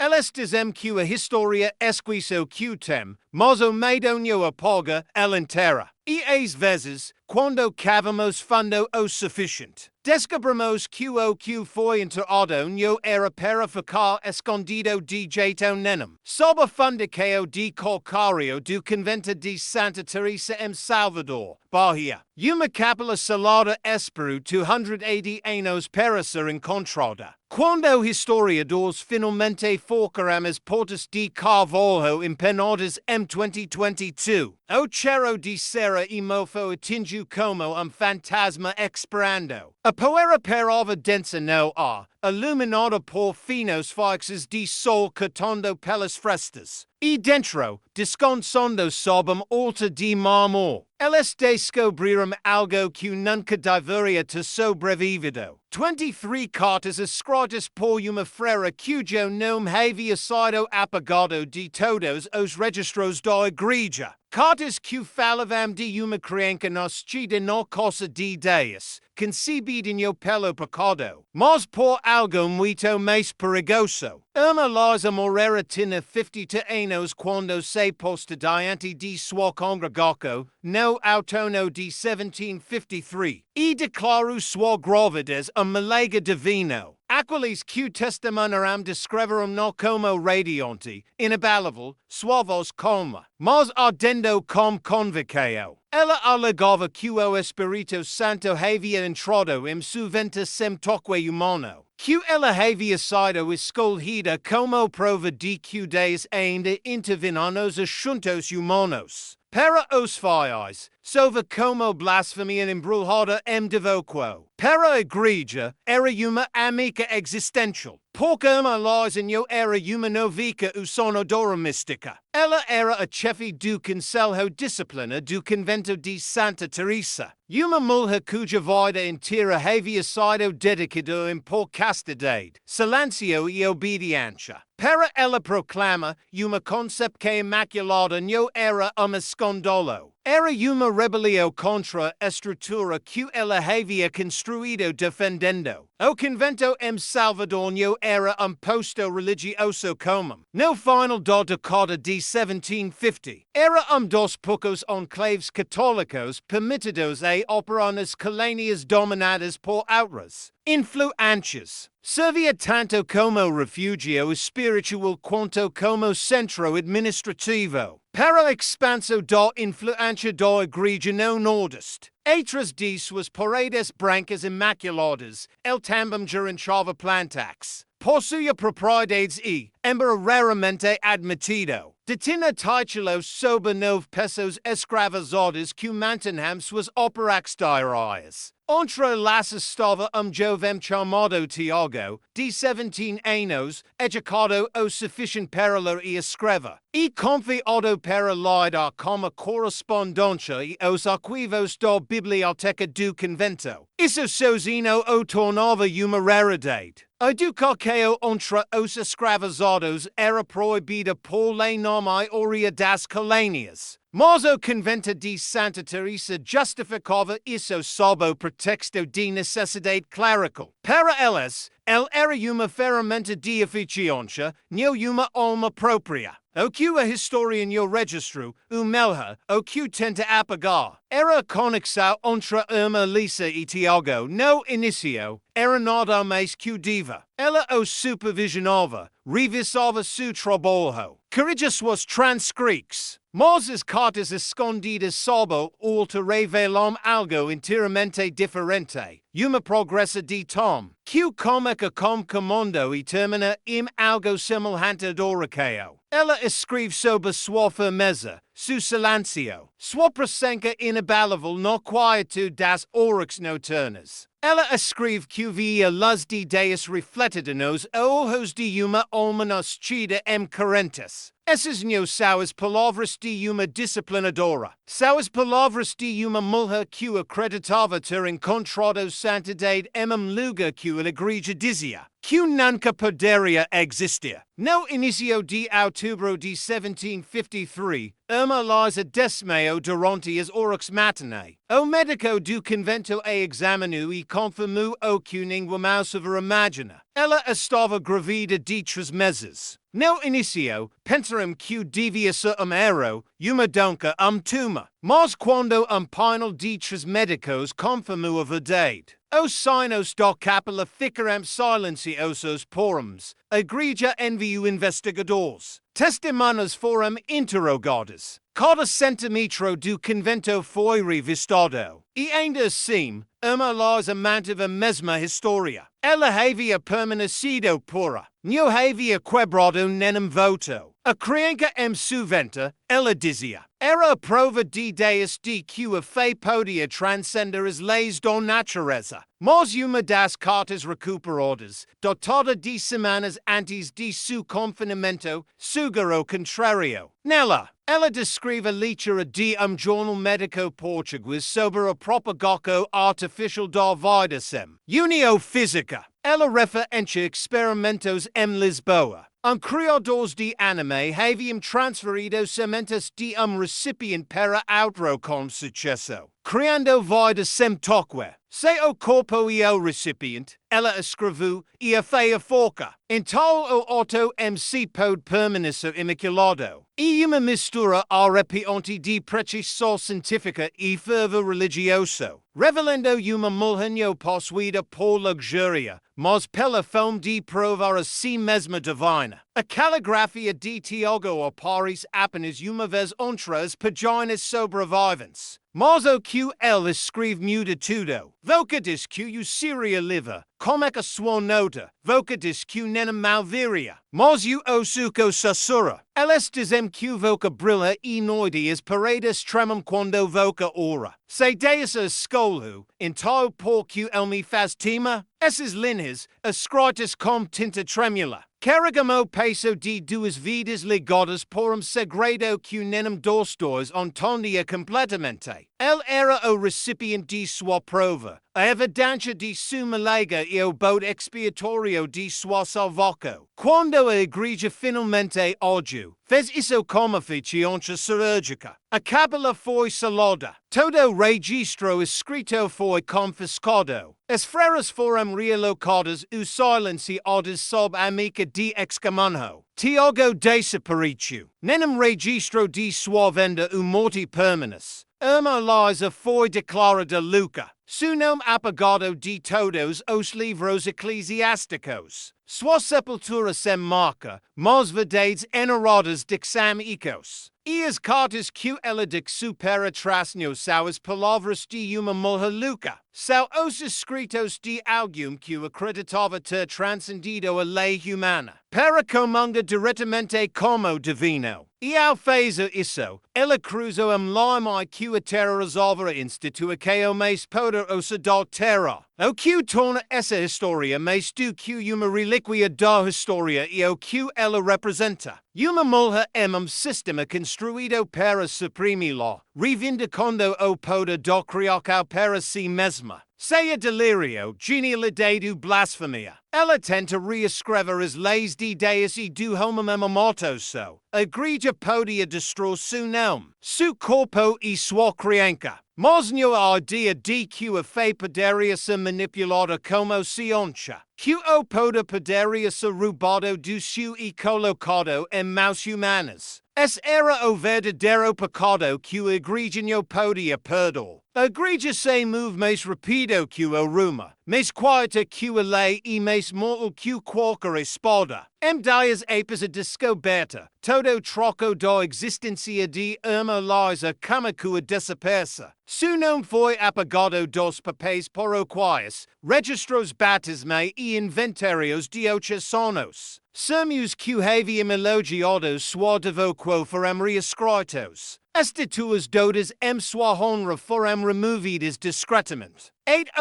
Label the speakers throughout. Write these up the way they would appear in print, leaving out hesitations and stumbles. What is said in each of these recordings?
Speaker 1: Elestes MQ a Historia Esquiso Qtem, Mozo Maidonio Apoga, Elentera. Eas vezes, quando cavamos fundo o sufficient. Descubramos QOQ foi inter no era para ficar escondido de jeito nenhum. Sob a fundicaio de calcario do Convento de Santa Teresa em Salvador, Bahia. Uma capela salada espero 280 anos para ser encontrada. Quando historiadores finalmente focaram as portas de Carvalho empenadas em 2022, o cheiro de cera e mofo atingiu como fantasma esperando. A poeira parava densa no ar, iluminada por finos faixas de sol catando pelas frestas. E dentro, descansando sob alta de mármore, eles descobriram algo que nunca deveria ter sobrevivido. 23 cartas escritas por uma freira cujo nome havia sido apagado de todos os registros da Igreja. Cartas que falavam de uma criança nascida na casa de Deus, concebida no pelo pecado, mas por algo muito mais perigoso. Irmã Elisa Moreira tinha 50 anos quando se posta diante de sua congregação, no outono de 1753, e declarou sua gravidez milagre divino. Aqueles que testemunharam descreveram no como radiante, inabalável, sua voz calma, mas ardendo como convocado. Ela alegava que o Espírito Santo havia entrado em seu ventre sem toque humano, que ela havia sido escolhida como prova de que Deus ainda intervinha nos assuntos humanos. Para os fiéis, soava como blasfemia embrulhada em devoquo. Para a Igreja, era uma amica existential. Porque Irmã Elisa não era uma novica usonadora mística. Ela era a chefe do Conselho Disciplina do Convento de Santa Teresa. Uma mulher cuja vida inteira havia sido dedicada por castidade, silêncio e obediência. Para ela proclama, uma concepção imaculada não era escândalo. Era uma rebelião contra a estrutura que ela havia construído defendendo. O convento em Salvador não era posto religioso comum. No final da década de 1750, era dos poucos enclaves católicos permitidos a operar nas colônias dominadas por outras influências. Servia tanto como refúgio espiritual quanto como centro administrativo. Para a expansão da influência da Igreja no Nordeste. Atrás de suas paredes brancas imaculadas, ele também gerenciava plantax. Possuía propriedades e, embora raramente admitido, detinha títulos sobre 9 pessoas escravizadas que mantinham suas operações diárias. Entre las estava jovem chamado Tiago, de 17 anos, educado o suficiente para ler e escrever, e confiado para lidar com a correspondência e os arquivos da biblioteca do convento. Isso sozinho o tornava uma raridade. A educação entre os escravizados era proibida por lei na maioria das colônias. Mas o Convento de Santa Teresa justificava isso sob o pretexto de necessidade clerical. Para eles, ele era uma ferramenta de eficiência, não uma alma própria. O que a história no registro, o melhor, o que tenta apagar, era a conexão entre Irmã Elisa e Tiago no início, era nada mais que diva. Ela o supervisionava, revisava seu trabalho, corrigia suas transcrições. Mas as cartas escondidas sob o altar revelam algo inteiramente diferente. Uma progressa de tom, que começa com comando e termina em algo semelhante a oração. Ela escreve sobre sua firmeza, seu silêncio, sua presença inabalável na quietude das horas noturnas. Ela escreve que via luz de Deus refletida nos olhos de uma alma nascida em correntes. Essas não são as palavras de uma disciplinadora. São as palavras de uma mulher que acreditava ter encontrado santidade em lugar que a Igreja dizia. que nunca poderia existir. No inicio de outubro de 1753, Irmã Elisa desmaiou durante as horas matinais. O médico do convento a examinou e confirmou o que ninguém podia imaginar. Ela estava grávida de 3 meses. No inicio, pensaram que devia ser erro, uma donca tumor. Mas quando painel de 3 médicos confirmou a verdade, os signos da capela ficaram silenciosos porums. A igreja enviou investigadores. Testemunhas foram interrogadas. Cada centímetro do convento foi revistado. E ainda assim, Irmã Elisa manteve a mesma história. Ela havia permanecido pura. Não havia quebrado nenhum voto. A criança sua venta, ela dizia, era a prova de Deus de que a fé podia transcender as leis da natureza. Mas uma das cartas recuperadas, datada de semanas antes de seu confinamento, sugere o contrário. Nela, ela descreve a leitura de jornal médico português sobre a propagação artificial da vida sem União física. Ela referencia experimentos em Lisboa. Criadores de anime haviam transferido sementes de recipiente para outro com sucesso, criando vida sem toque. Se o corpo e o recipiente, ela escreveu, e a fé a foca. Então o auto se pode permanecer imaculado. E uma mistura arrepiante de precisão científica e fervor religioso, revelando uma mulher possuída por luxúria, mas pela fome de provar a si mesma divina. A caligrafia de Tiago aparece apenas uma vez entre as páginas sobreviventes. Mas o que ele escreve muda tudo. Voca diz que o seria livre, como é que sua nota. Voca diz que nem malviria. Mas o suco sussurra. Eles dizem que voca brilha e noidias paredes tremam quando voca ora. Se Deus escolheu, então por que ele me faz tema? Essas linhas, escritas com tinta tremula, carregam o peso de 2 vidas ligadas por segredo que nem dos dois entendia completamente. Ele era o recipiente de sua prova, a evidência de sua milagre e o bode expiatório de sua salvação. Quando a igreja finalmente agiu, fez isso como eficiência cirúrgica. A capela foi selada. Todo o registro escrito foi confiscado. As freiras foram realocadas e silenciadas sob a mica de excomunhão. Tiago desapareceu. Nenhum registro de sua venda ou morte permanece. Irmã Elisa foi declarada louca. Seu nome apagado de todos os livros eclesiásticos. Sua sepultura sem marca, mas verdades enarradas dixamicos. E as cartas que ela dixu para trasnho são as palavras de uma mulher louca. São os escritos de alguém que acreditava ter transcendido a lei humana. Para comungar diretamente como divino. E ao fazer isso, ela cruzou lime que a terra resolvera instituir que o mais poderoso da terra. O que torna essa história mais do que uma relíquia da história e o que ela representa. Uma mulher sistema construído para suprimir-la, reivindicando o poder da criação para si mesma. Seja delírio, genialidade ou blasfemia. Ela tenta reescrever as leis de Deus e do homem amatoso. A igreja podia destruir seu nome, seu corpo e sua criança. Mas não a ideia de que a fé poderia ser manipulada como ciência. Que o poder poderia ser roubado do seu e colocado em mãos humanas. Esse era o verdadeiro pecado que a igreja não podia perdoar. A igreja se move mais rápido que o rumo, mais quieta que a lei e mais mortal que qualquer espada. Dias após a descoberta, todo troco da existência de Irmã Elisa como a desaperça. Seu nome foi apagado dos papéis paroquiais, registros batismais e inventários diocesanos. Sermos que haviam elogiado sua devoção foram reescritos. Estatuas dodas sua honra foram removidas discretamente.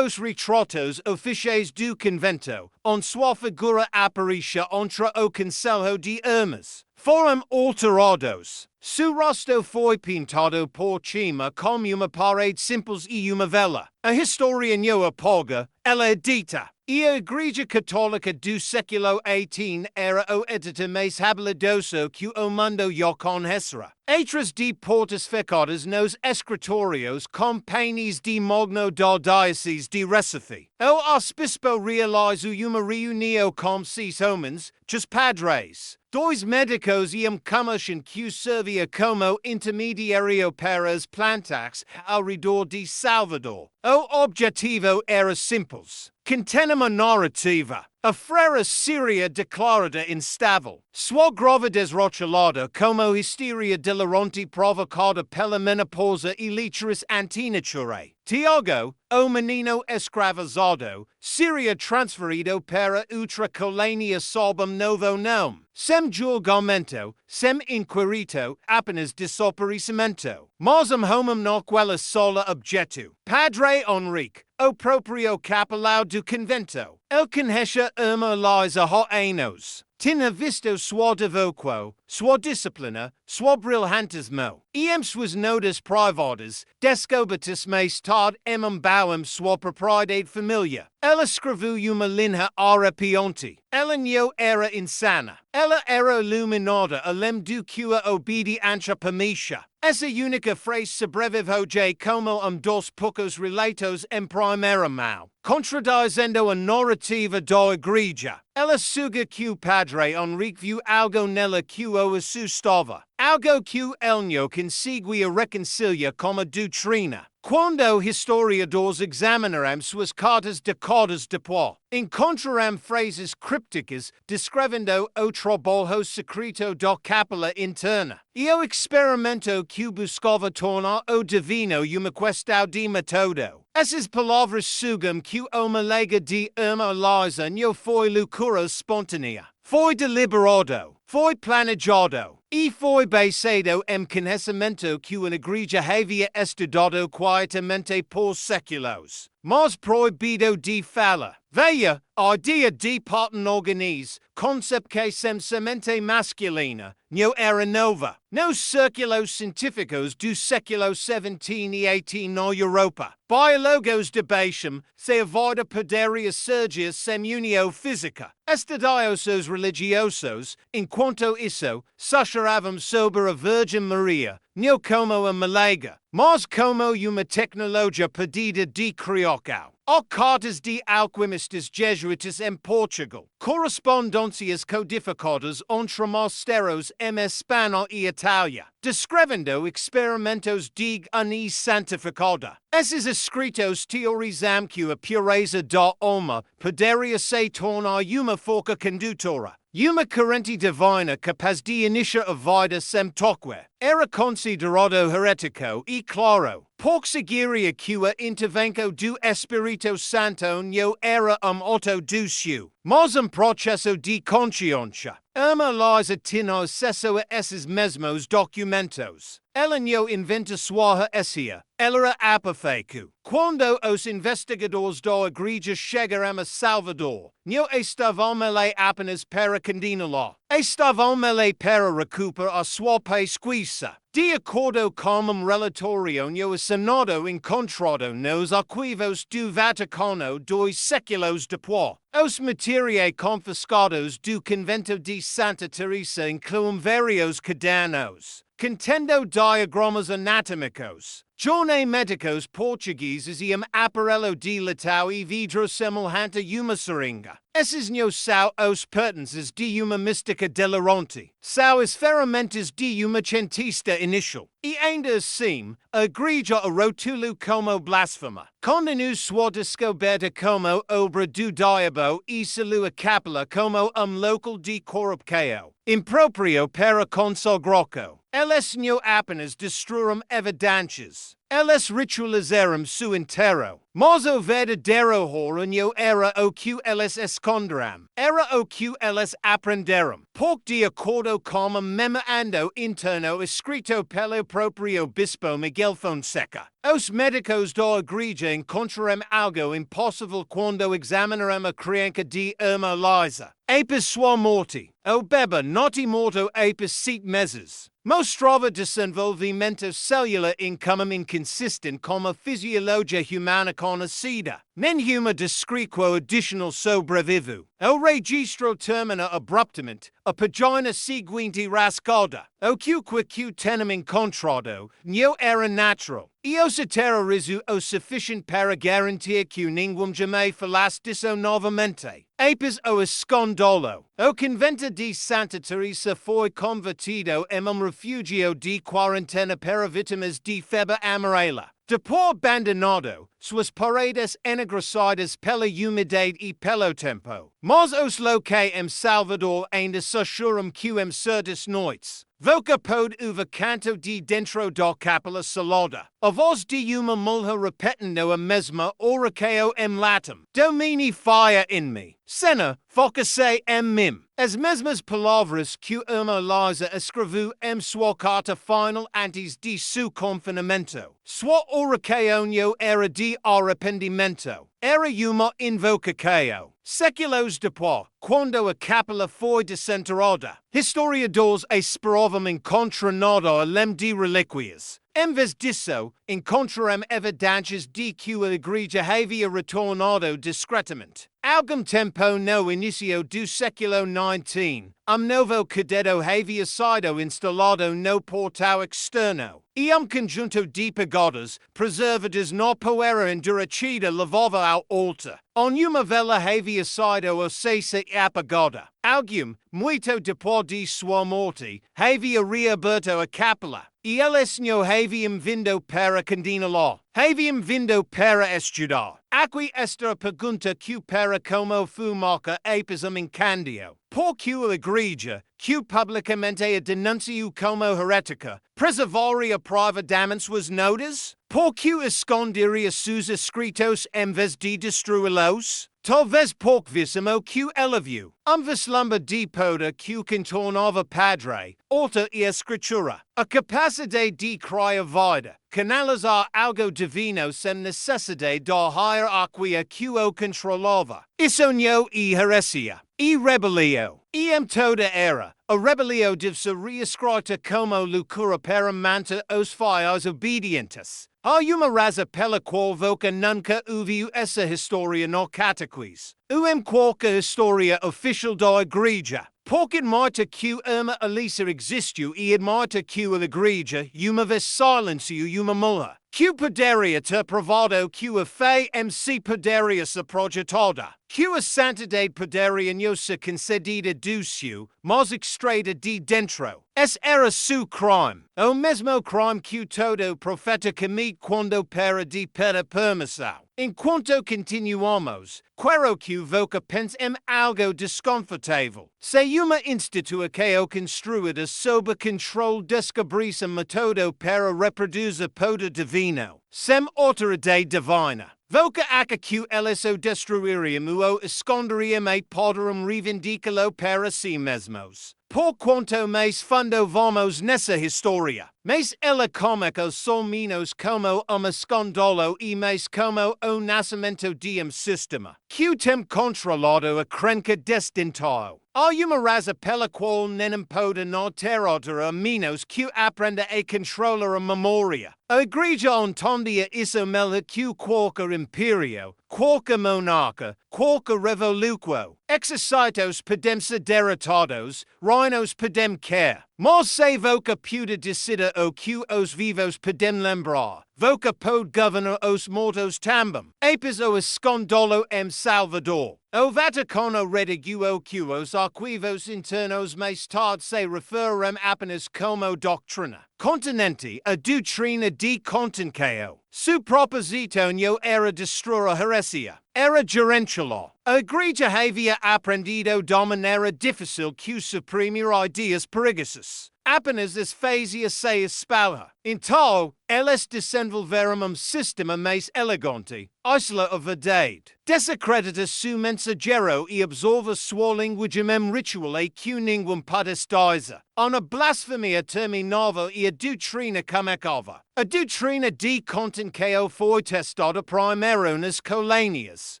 Speaker 1: Os retratos oficiais do convento, onde sua figura aparecia entre o conselho de irmãs, foram alterados. Seu rosto foi pintado por cima com uma parede simples e uma vela. A história não apaga, ela edita. Igreja Católica do século XVIII era o editor mais habilidoso que o mundo já conhecerá. Outras de portas fecadas nos escritórios com painéis de mogno da diocese de Recife. O arcebispo realizou uma reunião com seis homens, os padres, dois médicos e comissão que servia como intermediário para as plantas ao redor de Salvador. O objetivo era simples. Conter uma narrativa. A Freira Síria declarada instável. Sua gravidez rotulada como histeria delirante provocada pela menopausa e literaris antinature. Tiago, o menino escravizado, seria transferido para outra colônia sob novo nome. Sem julgamento, sem inquérito, apenas desaparecimento. Mas homem naquela sola objeto. Padre Henrique, o próprio capelão do convento. El conhecia Irmã Elisa há anos. Tinha visto sua devoção, sua disciplina, sua brilhantismo. E suas notas privadas, descobertas mais tarde embauam sua propriedade família. Ela escreveu uma linha arrepiante. Ela não era insana. Ela era iluminada além do que a obediência permitia. Essa única frase sobreviveu como dos poucos relatos em primeira mão, contradizendo a narrativa da igreja. Ela suga que o padre Henrique viu algo nela que o assustava. Algo que ele não conseguia reconciliar com a doutrina. Quando historiadores examinaram suas cartas décadas depois, encontraram frases crípticas descrevendo o trabalho secreto da capela interna. E o experimento que buscava tornar o divino uma questão de método. Essas palavras sugam que o milagre de Irmã Elisa não foi loucura espontânea. Foi deliberado, foi planejado, e foi baseado em conhecimento que a igreja havia estudado quietamente por séculos, mas proibido de falar. Veja, a ideia de partenorganize, conceito que semente masculina, não era nova. Nos círculos científicos do século XVII e XVIII na Europa, biólogos debaixam se a vida poderia surgir sem união física. Estudiosos religiosos, enquanto isso, sussurravam sobre a Virgem Maria, não como a milagre, mas como uma tecnologia perdida de Criocao. Há cartas de alquimistas jesuítas em Portugal, correspondências codificadas entre mosteiros em Espanha e Itália, descrevendo experimentos de anis santificada. Esses escritos teorizam que a pureza da alma poderia se tornar uma força condutora. Uma corrente divina capaz de iniciar a vida sem toque. Era considerado herético e claro, porque seguiria que a intervenção do Espírito Santo não era autodúcio, mas processo de consciência. Irmã Elisa tinha acesso a esses mesmos documentos. Ela não inventa sua heresia. Ela era apofeico. Quando os investigadores da igreja chegaram a Salvador, não estavam ali apenas para condená-la. Estavam ali para recuperar a sua pesquisa. De acordo com relatório não assinado encontrado nos arquivos do Vaticano 2 séculos depois, os materiais confiscados do Convento de Santa Teresa incluem vários cadernos, contendo diagramas anatômicos, jornais médicos portugueses e aparelho de letal e vidro semelhante a uma seringa. Esses não são os pertences de uma mística delirante, são as ferramentas de uma cientista inicial. E ainda assim, a igreja a rotulou como blasfema. Condenou sua descoberta como obra do diabo e selou a capela como local de corrupção, impróprio para consagrá-lo. Eles não apenas destruíram evidências, eles ritualizaram seu enterro. Mas o verdadeiro horror não era o que eles esconderam, era o que eles aprenderam. Porque de acordo com o memorando interno escrito pelo próprio bispo Miguel Fonseca, os médicos da igreja encontraram algo impossível quando examinaram a criança de Irmã Elisa. Após sua morte, o bebê not morto após 7 meses, mostrava desenvolvimento celular como consistent como physiologia humana conhecida. Nenhuma descriquo additional sobrevivo. O registro termina abruptamente, a pagina seguinte rascada. O que tenem encontrado, não era natural. Io se terrorizo o sufficient para garantir que ninguém jamais falasse disso novamente. Apes o escondolo. O Convento de Santa Teresa foi convertido em refugio de quarentena para vítimas de febre amarela. Depois abandonado, suas paredes ennegrecidas pela umidade e pelo tempo. Mas os locais em Salvador ainda sussurram que certas noites. Voca pode uva canto de dentro da capela salada. A voz de uma mulher repetindo a mesma oração em latim. Domini fire in me. Sena, foca-se em mim. As mesmas palavras que Irmã Elisa escreveu em sua carta final antes de seu confinamento. Sua oração era de arrependimento. Era uma invocação. Séculos depois, quando a capela foi desenterrada, historiadores esperavam encontrar nada além de relíquias. Em vez disso, encontraram evidências de que a Igreja havia retornado discretamente. Algum tempo no início do século XIX, novo cadeto havia sido instalado no portal externo, e conjunto de pagodas preservadas na poeira endurecida levava ao altar. Uma vela havia sido acesa e apagada. Alguém, muito depois de sua morte, havia reaberto a capela, e eles não haviam vindo para condená-la. Haviam vindo para estudar. Aqui esta pergunta que para como fumaca apes incendio. Porque a Igreja, que publicamente a denunciou como herética, preservaria privademente suas notas? Porque esconderia seus escritos em vez de destruí-los? Talvez pouquíssimo que ela viu. Vislumbre de poder que contornava padre, alta e escritura. A capacidade de criar vida, canalizar algo divino sem necessidade da hierarquia que o controlava. Isso não é heresia. E rebelião. E em toda era, a rebelião deve ser reescrita como loucura para manter os fiéis obedientes. Há uma razão pela qual Voca nunca ouviu essa história no catequese. Em qualquer história oficial da Igreja. Porque admite que Irmã Elisa existiu e admite que a Igreja uma vez silenciou uma mulher. Que poderia ter provado que a fé em si poderia ser projetada. Que a santidade poderia não ser concedida do céu, mas extraída de dentro. Esse era seu crime. O mesmo crime que todo profeta comete quando para de pedir permissão. Enquanto continuamos, quero que Voca pense em algo desconfortável. Se uma instituição construída sob controle descobrisse método para reproduzir poder divino, sem autoridade divina, Voca acha que eles o destruiriam ou esconderiam e poderiam reivindicá-lo para si mesmos. Por quanto mais fundo vamos nessa história, mais ela é cômica só menos como escondolo e mais como o nascimento de sistema, que tem controlado a crenca desdentado. Há uma razão pela qual nem pode não ter outra a menos que aprenda a controlar a memória. A Igreja entendia isso melhor que qualquer império, qualquer monarca, qualquer revolução. Exercitos podem ser derrotados, reinos podem cair. Mas se Voca puder decidir o que os vivos podem lembrar, Voca pode governar os mortos também. Apes o escondolo em Salvador. O Vaticano redigiu o que os arquivos internos mais tarde se referiram apenas como doutrina. Continente, a doutrina de contenção. Su propósito não era destruir a heresia, era gerenciá-la. A Igreja havia aprendido de maneira difícil que suprimir ideias perigosas. Apenas as fazia se espalhar. Então, eles desenvolveram sistema mais elegante, isla a verdade. Desacredita seu mensageiro e absorve sua linguagem ritual e que ninguém pode dizer. Uma blasfemia terminava e a doutrina começava. A doutrina de contenção foi testada primeiro nas colônias.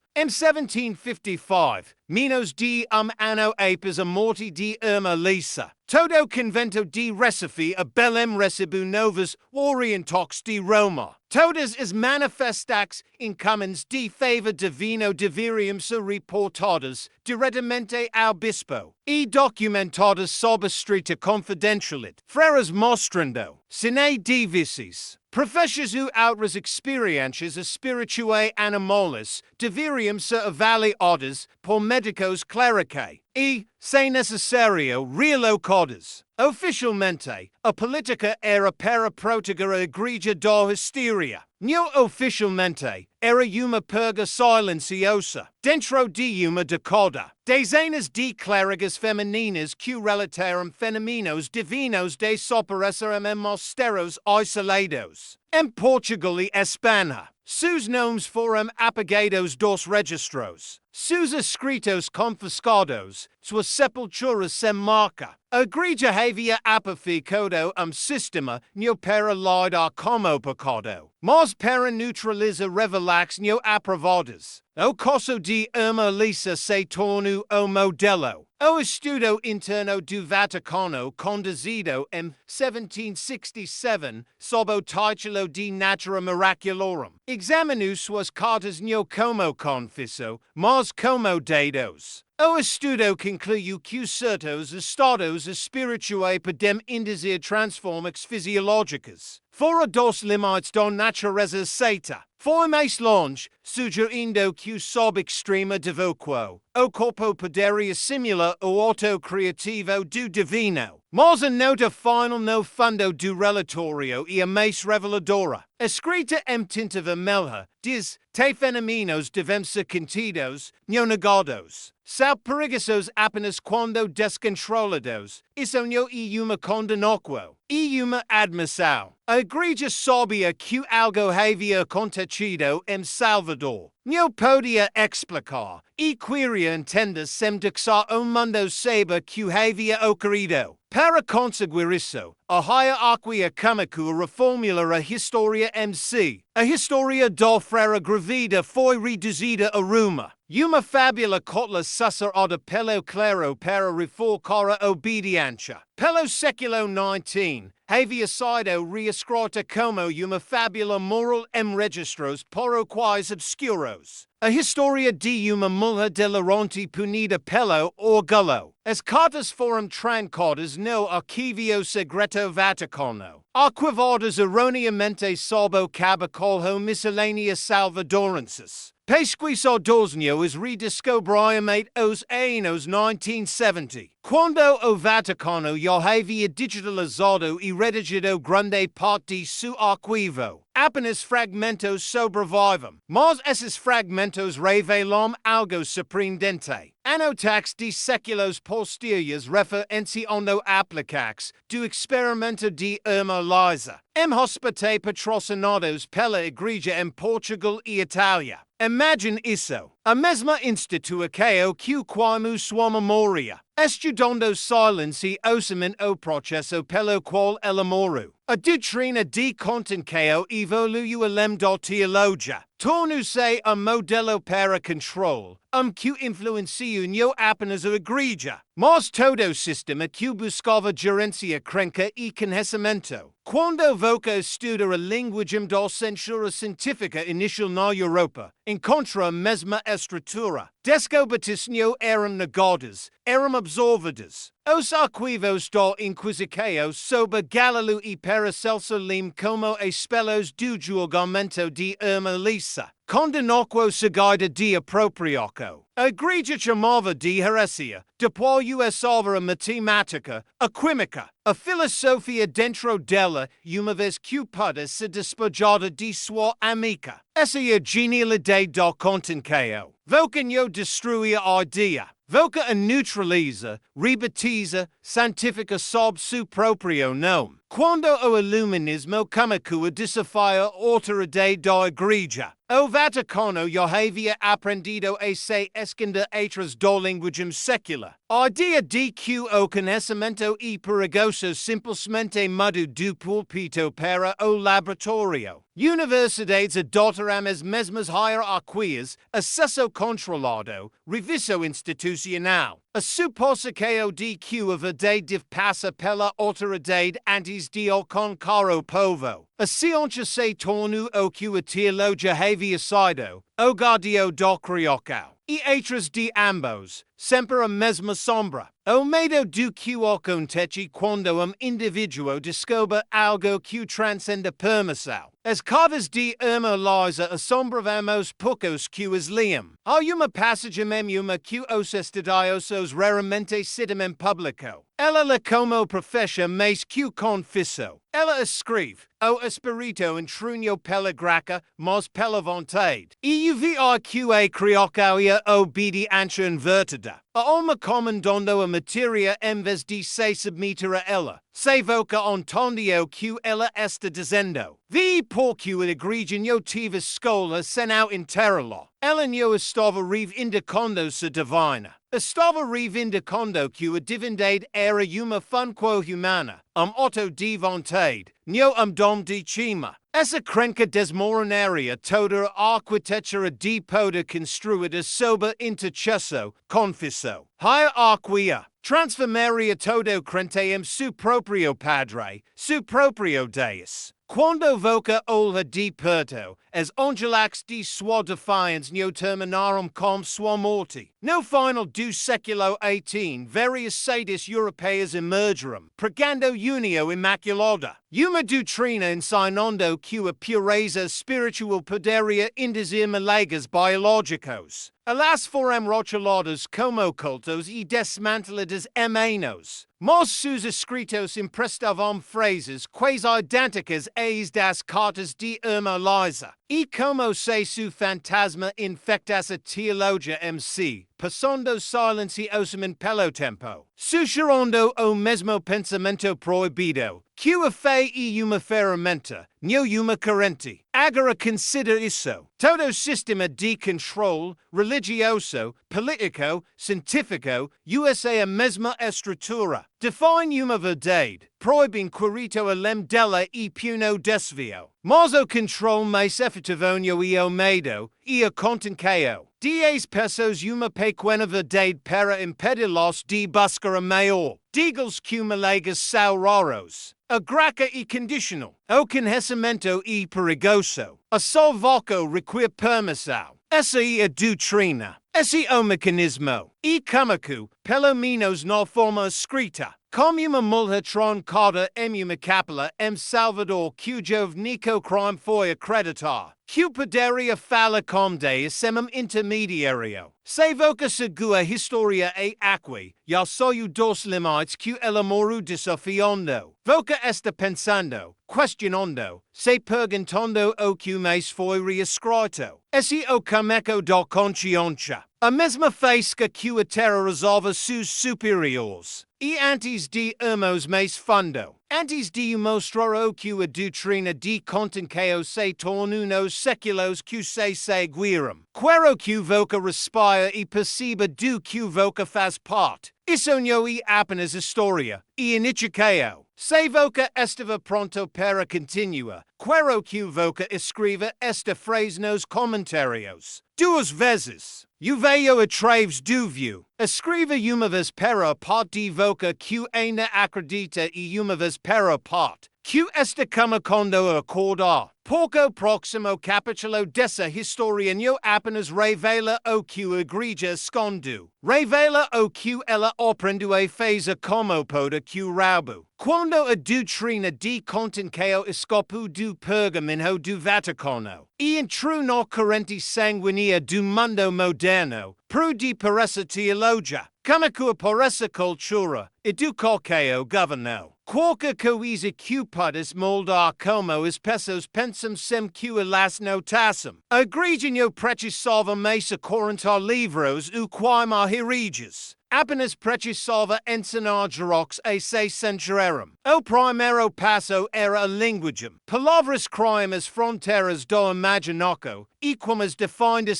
Speaker 1: 1755, Minos de anno apes a morte de Irmã Elisa. Todo convento de Recife a bellem recibu novas orientox de Roma. Todas as manifestax incumbens de favor divino deveriam ser reportadas diretamente ao bispo e documentadas sob escrita confidencialidade. Freiras mostrando, sine divisis, professores ou outras experiências espirituae animales deveriam ser avaliadas por médicos clericae e, se necessário, realocadas. Oficialmente, a política era para proteger a Igreja da História. Não oficialmente, era uma purga silenciosa, dentro de uma década. Dezenas de clérigas femininas que relataram fenômenos divinos desapareceram em mosteiros isolados. Em Portugal e Espanha, seus nomes foram apagados dos registros, seus escritos confiscados, suas sepulturas sem marca. A Igreja havia apaficado sistema não para lidar como pecado, mas para neutralizar revelax não aprovadas. O caso de Irmã Elisa se tornou o modelo. O estudo interno do Vaticano, conduzido em 1767, sob o título de Natura Miraculorum, examinou suas cartas não como confissou, mas como dados. O estudo concluiu que certos estados espirituais podem induzir transformações fisiológicas fora dos limites da natureza aceita. Foi mais longe, sugerindo que sob extrema devoção, o corpo poderia simular o auto criativo do divino. Mas a nota final no fundo do relatório e a mais reveladora, escrita em tinta vermelha, diz: "Te fenômenos devem ser contidos, não negados. São perigosos apenas quando descontrolados. Isso não é uma condenação, é uma admissão." A Igreja sabia que algo havia acontecido em Salvador. Não podia explicar, e queria entender sem deixar o mundo saber que havia ocorrido. Para conseguir isso, a hierarquia cômica reformula a história em si. A história da Freira Grávida foi reduzida a Roma. Uma fábula cotla sussarada pelo clero para reforçar a obediência. Pelo século XIX, havia sido reescrita como uma fábula moral em registros paroquiais obscuros. A história de uma mulher delirante punida pelo orgulho. As cartas foram trancadas no arquivio secreto Vaticano, arquivadas erroneamente sob o cabacolho miscelânea salvadorenses. Pesquisadores redescobriram os anos 1970, quando o Vaticano já havia digitalizado e redigido grande parte de seu arquivo. Apenas fragmentos sobrevivam, mas esses fragmentos revelam algo surpreendente. Anotax de séculos posteriores referenciando aplicax do experimento de Irmã Elisa, em hospitais patrocinados pela Igreja em Portugal e Itália. Imagine isso, a mesma instituição que queimou sua memória, estudando silenciosamente o processo pelo qual ela morreu. A doutrina de contenção evoluiu além da teologia, tornou-se modelo para controle, que influenciou não apenas a Igreja, mas todo o sistema que buscava gerência crenca e conhecimento. Quando Voca estuda a linguagem da censura científica inicial na Europa, encontra a mesma estrutura. Descobertas não eram negadas, eram absorvidas. Os arquivos da Inquisição sob Galileu e Paracelso lim como espelhos do julgamento de Irmã Elisa. Condenação seguida de apropriação. A Igreja chamava de heresia, depois usava a matemática, a química, a filosofia dentro dela, uma vez que pude se despojada de sua amiga. Essa é a genialidade da contenção. Voca não destrui a ideia. Voca a neutraliza, rebatiza, santifica sob seu próprio nome. Quando o iluminismo cômico desafia a autoridade da Igreja, O Vaticano yo havia aprendido a se esconder atras do linguagem secular. Ardea DQ o conhecimento e perigoso simplesmente mudo do pulpito para o laboratorio. Universidades adotaram as mesmas hierarquias, acesso controlado, reviso institucional. A suposta que o DQ a verdade deve passa pela autoridade antes de o caro povo. A ciência se tornou o que a teologia havia sido, o guardião do criocao. E atras de ambos, sempre a mesma sombra. O medo do que acontece quando indivíduo descobre algo que transcende a permissão. As cartas de Irmã Elisa assombravamos poucos que as liam. Há uma passagem em uma que os estudiosos raramente citam em público. Ela lê como professa, mas que confissou. Ela escreve, o espírito entrunho pela graça, mas pela vontade. E o VRQA criocaia obediência invertida. A alma comandando a matéria em vez de se submeter a ela. Se voca ontondio que ela está dizendo. Vi porque a igreja não tive escola senão interrelo. Ela não estava reivindicando-se divina. Estava reivindicando que a divindade era uma função humana, auto de vontade, não dom de cima. Essa crenca desmoronaria toda a arquitetura de poder construída sob intercessão, confissão. Hierarquia. Transformaria todo crente em su proprio padre, su proprio deus. Quando voca olha de perto, as angelax de sua defiance não terminaram com sua morte. No final do século XVIII, várias seitas europeias emergeram, pregando unio imaculada. Uma doutrina ensinando que a pureza espiritual poderia induzir milagres biológicos. Alas foram rotuladas como cultos e desmanteladas em anos. Mas seus escritos emprestavam frases quase idênticas às das cartas de Irmã Elisa. E como se su fantasma infectasse a teologia em si, passando silenciosamente pelo tempo, sussurrando o mesmo pensamento proibido, que a fé e uma ferramenta, não uma corrente. Agora considera isso. Todo sistema de controle, religioso, político, científico, usa a mesma estrutura. Define uma verdade, proibem quirito além dela e puno desvio. Mas o controle mais efetivo não é o medo, e a contenção. 10 pessoas uma pequena verdade para impedir-los de buscar a maior. Diga-lhes que milagres são raros. A graça e condicional. O conhecimento e perigoso. A salvação requer permissão. Essa é a doutrina. Esse é o mecanismo. E como, pelo menos na forma escrita, como uma multa troncada em uma capela em Salvador cujo único crime foi acreditar que poderia falar com Deus sem intermediário. Se voca segundo a história e aqui, já saiu dos limites que ela morou desafiando. Voca está pensando, questionando, se perguntando o que mais foi reescrito. Esse é o cameco da consciência. A mesma faísca que a terra resolve seus superiores. E antes de irmos mais fundo, antes de mostrar o que a doutrina de contenção se tornou nos séculos que se seguiram, quero que voca respire e perceba do que voca faz parte. Isso não é apenas história, e inicio. Se voca estava pronto para continuar, quero que voca escreva esta frase nos comentários. 2 vezes. Eu veio através do vídeo. Escreva uma vez para a parte voca que ainda acredita e uma vez para a parte que está começando a acordar. Porque o próximo capítulo dessa história não apenas revela o que a igreja escondeu. Revela o que ela aprendeu e fez como pode curá-lo. Quando a doutrina de contenção escapou do pergaminho do Vaticano e entrou na corrente sanguínea do mundo moderno, prude por essa teologia, como por essa cultura, e do qualquer governo. Qualquer coisa que podes moldar como as pessoas pensam sem que elas notassem. A igreja não precisava mais 40 livros ou quaima hereges. apenas precisava ensinar xerox a se centraram. O primeiro passo era a linguagem. Palavras criam as fronteiras do imaginaco, e como as define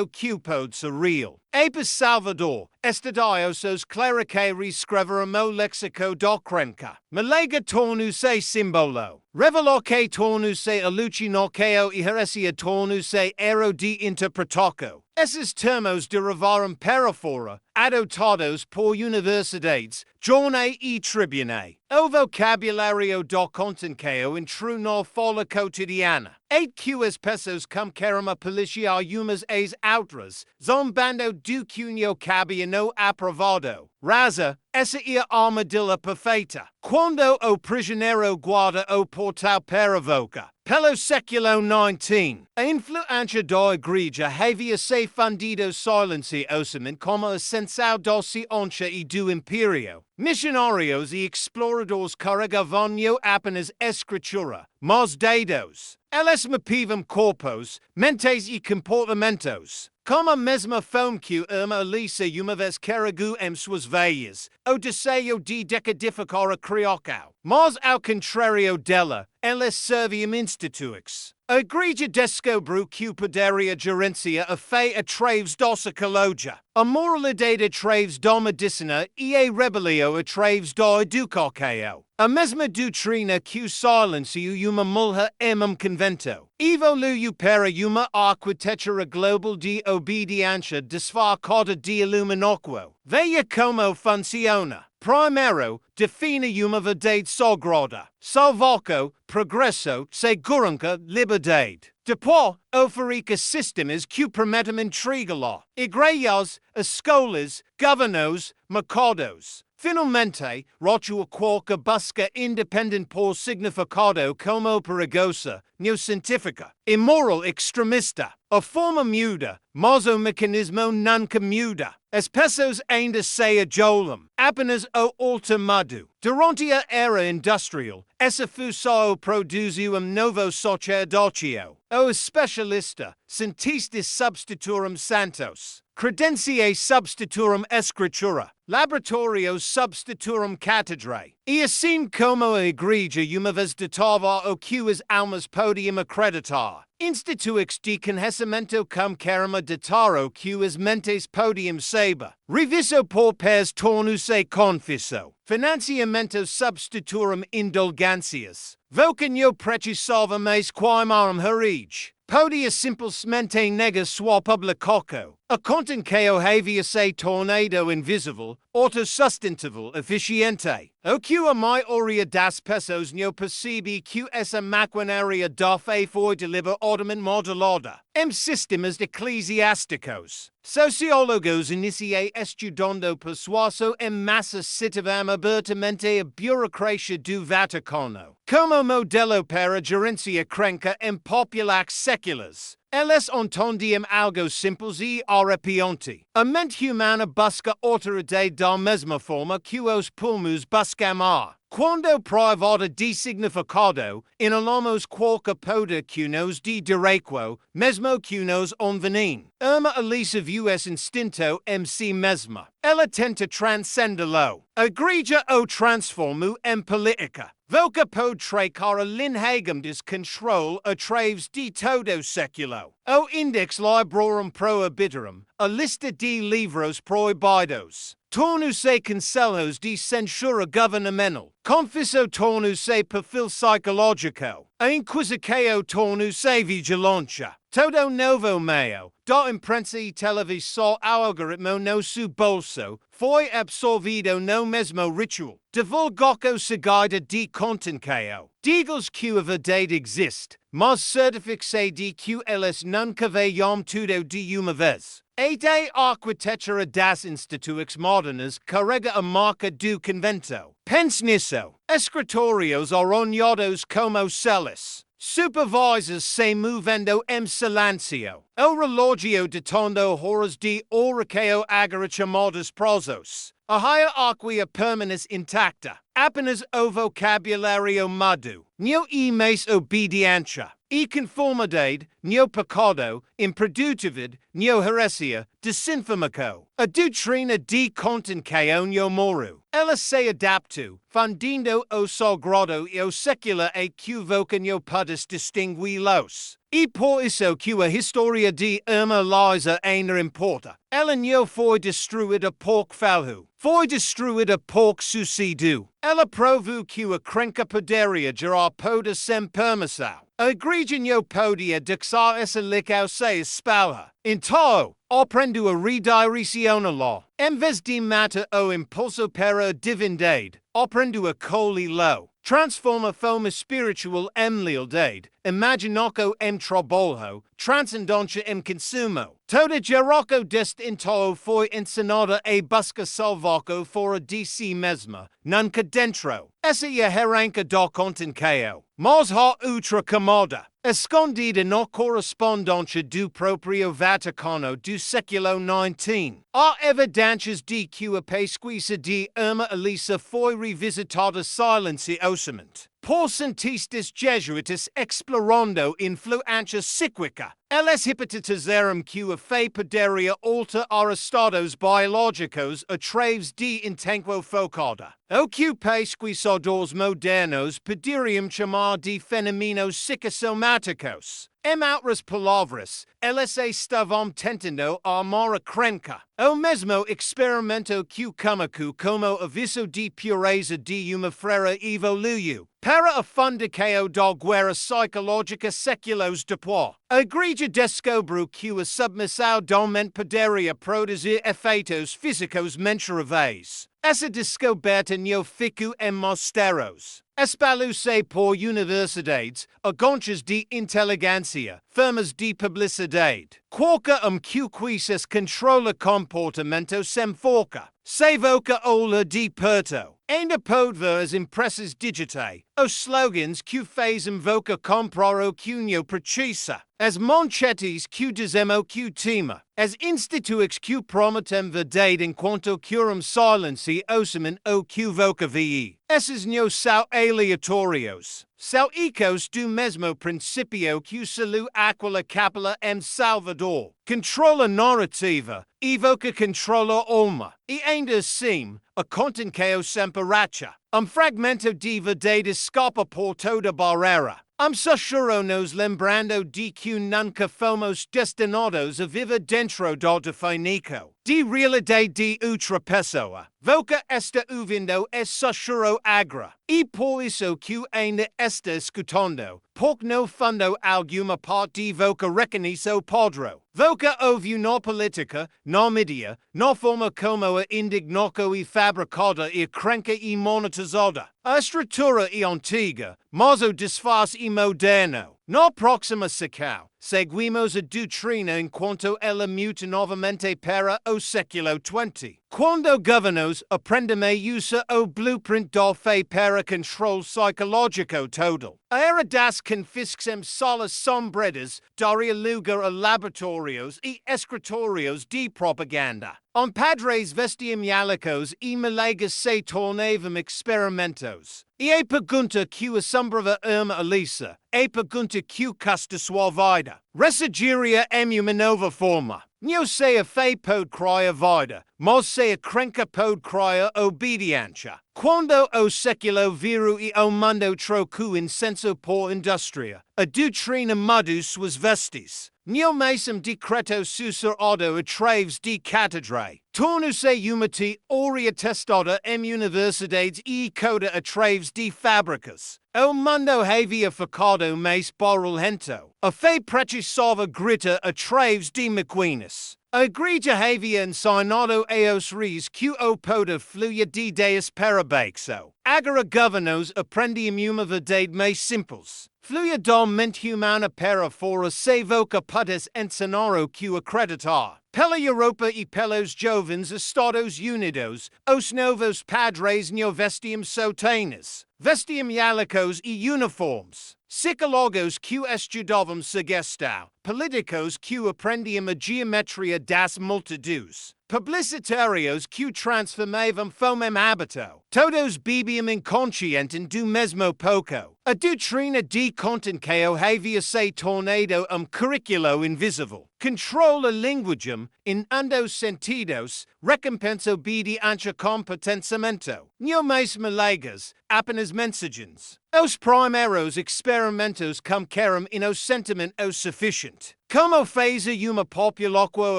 Speaker 1: o que pode ser real. Apes Salvador, estudiosos clericae escreveram o lexico do crenca. Malega tornu-se simbolo. Revelou que tornu-se alucinoceo e heresia tornu-se ero de interpretoco. Esses termos derivaram para fora, adotados por universidades, jornais e tribunais. O vocabulário do contenqueo entrou na fala cotidiana. Que as pessoas começaram a policiar umas às outras, zombando do que não cabia no aprovado. Raza, essa é a armadilha perfeita. Quando o prisioneiro guarda o portal para a boca. Pelo século XIX, a influência da Igreja havia se fundido silenciosamente como a ascensão da ciência e do império. Missionários e exploradores carregavam não apenas escritura, mas dados. Eles mapeavam corpos, mentes e comportamentos. Como a mesma fome que Irmã Elisa uma vez carregou em suas veias, o desejo de decodificar a criacal. Mas ao contrário dela, eles serviam institutos. A Igreja descobriu que poderia gerenciar a fé através da psicologia, a moralidade através da medicina e a rebelião através da educação. A mesma doutrina que o silencio uma mulher em convento. Evoluiu para uma arquitetura global de obediência disfarçada de iluminação. Veja como funciona. Primeiro, define uma verdade sagrada. Salvaco, progresso, segurança, liberdade. Depois, oferece sistemas que permitem intrigar. Igrejas, escolas, governos, mercados. Finalmente, rotua qualquer busca independente por significado como perigosa, científica, imoral extremista. A forma muda, mas o mecanismo nunca muda. As pessoas ainda se ajoelham, apenas o ultimato. Durante a era industrial, essa fusão produziu novo sacerdócio. O especialista, cientistas substituram santos. Credenciae substituram escritura. Laboratórios substituram catedra. E assim como a Igreja uma vez ditava o que as almas podiam acreditar, institutos de conhecimento começaram a ditar o que as mentes podiam saber. Reviso por pés tornou-se confissão. Financiamento substituram indulgências. Vocanio precisava mais queimaram rage. Podia simplesmente negar sua publicaco. A contenqueo havia se tornado invisível, autossustentável, eficiente. O que a maioria das pessoas não percebe que essa maquinaria da fé foi deliberadamente modulada. Em sistemas eclesiásticos. Sociólogos iniciaram estudando persuaso em massa citavam abertamente a burocracia do Vaticano. Como modelo para gerencia crenca em populares séculos. Eles entendiam algo simples e arrepiante. A mente humana busca autoridade da mesma forma que os pulmões buscam ar. Quando privada de significado, inalamos qualquer poder que nos dê direito, mesmo que nos envenene. Irmã Elisa viu esse instinto em si mesma. Ela tenta transcendê-lo. A Igreja o transformou em política. Voca pode tracar a linhagem descontrole através de todo o século. O Index Librorum Prohibitorum, a lista de livros proibidos. Tornou-se conselhos de censura governamental. Confissão tornou-se perfil psicológico. A Inquisição tornou-se vigilância. Todo novo meio, da imprensa e televisão ao algoritmo no seu bolso, foi absorvido no mesmo ritual. Divulgaco seguida de contenqueo. Diga-lhes que a verdade existe, mas certifique-se de que eles nunca vejam tudo de uma vez. A da arquitetura das institutos modernas carrega a marca do convento. Pense nisso. Escritórios arranhados como celas. Supervisors se movendo em silêncio. O relógio ditando horas de hora agora chamadas prazos. A hierarquia permanece intacta. Apenas o vocabulário mudo. Não é mais obediência. e conformidade, neo pecado, improdutivid, neo heresia, desinformaco, a doutrina de contenção moru. Ela se adaptu, fundindo o sagrado e o secular e que voca neo pudes distinguí-los. E por isso que a história de Irmã Elisa ainda importa. Ela não foi destruída por falho. Foi destruída por sucedido. Ela provou que a crenca poderia gerar poder sem permissão. A igreja não podia deixar essa lição se espalhar. Então, aprendeu a redirecioná-la. Em vez de matar o impulso para a divindade, aprendeu a colhê-lo. Transforma a fome espiritual em lealdade, imaginaco em trabalho, transcendência em consumo. Toda geração deste então foi ensinada a buscar salvaco fora de si mesma, nunca dentro. Essa é a herança da contenção. Mas há outra camada. Escondida na correspondência do próprio Vaticano do século XIX. Há evidências de que a pesquisa de Irmã Elisa foi revisitada silenciosamente por cientistas jesuítas explorando influência psíquica. Eles hipotetizaram que a fé poderia alterar estados biológicos através de intenção focada. O que pesquisadores modernos poderiam chamar de fenômenos psicossomáticos. Em outras palavras, eles estavam tentando armar a crenca. O mesmo experimento que comico como aviso de pureza de uma freira evoluiu para a fundação da guerra psicológica séculos depois. A igreja descobriu que a submissão da mente poderia produzir efeitos físicos mensuráveis. Essa descoberta não ficou em mistérios. Espalhou-se por universidades, agências de inteligência, firmas de publicidade. Qualquer que quisesse controla comportamento sem foca. Se evoca ola de perto. Ainda pode ver as impressas digitais, os slogans que fazem voca comprar o que não precisa, as manchetes que dizem o que tema, as instituições que prometem verdade enquanto curam silêncio osamente o que voca vi. Esses não são aleatórios. São ecos do mesmo princípio que saiu aquela capela em Salvador. Controla narrativa, evoca controla alma. E ainda assim, a contenção sempre racha. Fragmento de verdade escapa por toda barreira. Sussurro nos lembrando de que nunca fomos destinados a viver dentro do definico de realidade de outra pessoa. Voca está ouvindo e sussurro agra. E por isso que ainda está escutando, porque no fundo alguma parte de voca reconhece o padrão. Voca ouviu na política, na mídia, na forma como a indignaco e fabricada e crenca e monetizada. A estrutura é antiga, mas o disfarce é moderno. Na próxima secção, seguimos a doutrina enquanto ela muta novamente para o século XX. Quando governos aprendem a usar o blueprint da fé para controle psicológico total. A era das confiscações salas sombreras daria lugar a laboratórios e escritórios de propaganda. Padres vestiam-lhalicos e milagres se tornavam experimentos. E a pergunta que assombrava Irmã Elisa, a pergunta que custa sua vida, receberia em uma nova forma. Não se a fé pode criar vida, mas se a crenca pode criar obediência. Quando o século virou e o mundo trocou incenso por indústria, a doutrina mudou suas vestes. Não mesmo decreto susurrado através de catedrais. Tornou-se uma teoria testada em universidades e coda através de fábricas. O mundo havia ficado mais barulhento. A fé precisava gritar através de maquinas. A igreja havia ensinado aos reis que o poder fluía de Deus para baixo. Agora governos aprendiam uma verdade mais simples. Fluía da mente humana para fora se voca pudes ensinar o que acreditar. Pela Europa e pelos jovens Estados Unidos, os novos padres não vestiam sotanas. Vestiam-lhalicos e uniformes. Psicólogos que estudavam sugestão. Políticos que aprendiam a geometria das multidões. Publicitarios q transformavum fomem habito, todos bibium inconscientem do mesmo pouco, a doutrina de contencao havia se tornado curriculo invisível, controla linguagem, in undos sentidos, recompensa obediência com pertencimento, não mais milagrosa, apenas mensagens. Os primeiros experimentos cum querem o sentimento sufficiente. Como fazer uma populoquo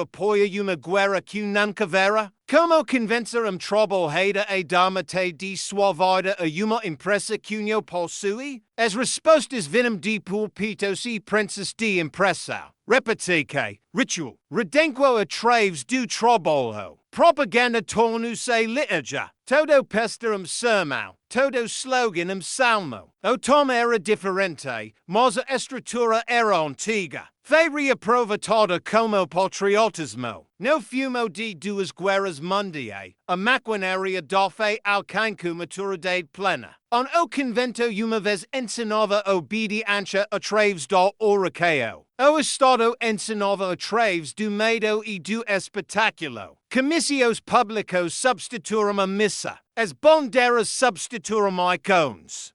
Speaker 1: apoia uma guerra que nunca verá? Como convencer trabalhador a dar-me de sua vida a uma empresa que não possui? As respostas vinham de púlpitos e prensas de impressão. Repete que, ritual, redenquo a traves do trabalho, propaganda tornou-se liturgia, todo pester sermão, todo slogan salmo. O tom era diferente, mas a estrutura era antiga. Foi reaproveitada como patriotismo. No fumo de duas guerras mundiais, a maquinaria da fé alcançou maturidade plena. O convento uma vez ensinava obediência a traves do oraqueo. O Estado ensinava a traves do medo e do espetáculo. Comícios públicos substituíram a missa. As bandeiras substituíram icons.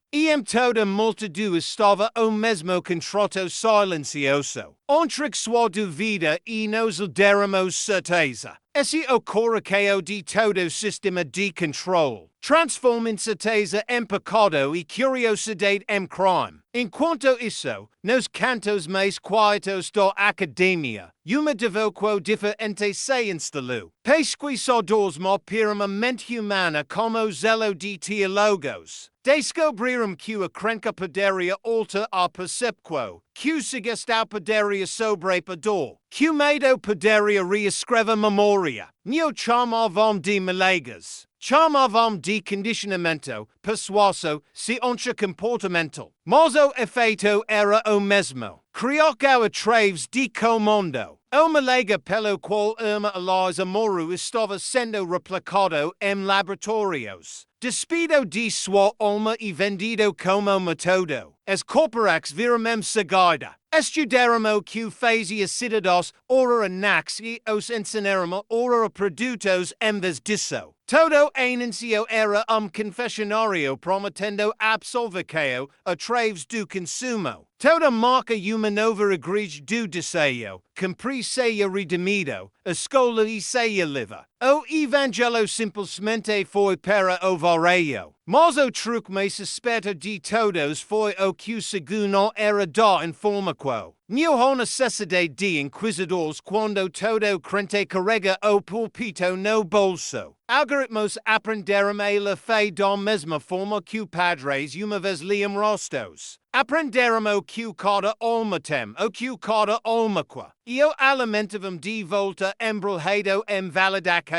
Speaker 1: Toda multidão estava o mesmo contrato silencioso. Entre sua dúvida e nos deramos certeza. Esse ocorre de todo sistema de controle. Transforma incerteza em pecado e curiosidade em crime. Enquanto isso, nos cantos mais quietos da academia, uma devoção diferente se instalou. Pesquisadores mapearam a mente humana como zelo de teólogos. Descobriram que a crenca poderia alter a percepção, que o sugestão poderia sobrepor, que o medo poderia reescrever memória. Não chamavam de milagres. Chamavam de condicionamento, persuaso, ciência comportamental. Mas o efeito era o mesmo. Criou a traves de comando. O milagre pelo qual Irmã Elisa morreu estava sendo replicado em laboratórios. Despido de sua alma e vendido como metodo. As corporax viram seguida. Estudaram o que fazia cidadãos, ora a nax e os ensinaram ora a produtos em vez disso. Todo anuncio era confessionário prometendo absolvição a traves do consumo. Toda marca uma nova igreja do desejo, cumprir seja redimido, a escola e seja livre. O evangelho simplesmente foi para o varejo. Mas o truque mais suspeito de todos foi o que segundo era da informação. Não há necessidade de inquisidores quando todo crente carrega o púlpito no bolso. Algoritmos aprenderam a la fé da mesma forma que padres uma vez liam rostos. Aprenderam o que cada alma tem, o que cada alma qua. E o alimentavam de volta embrulhado em validação.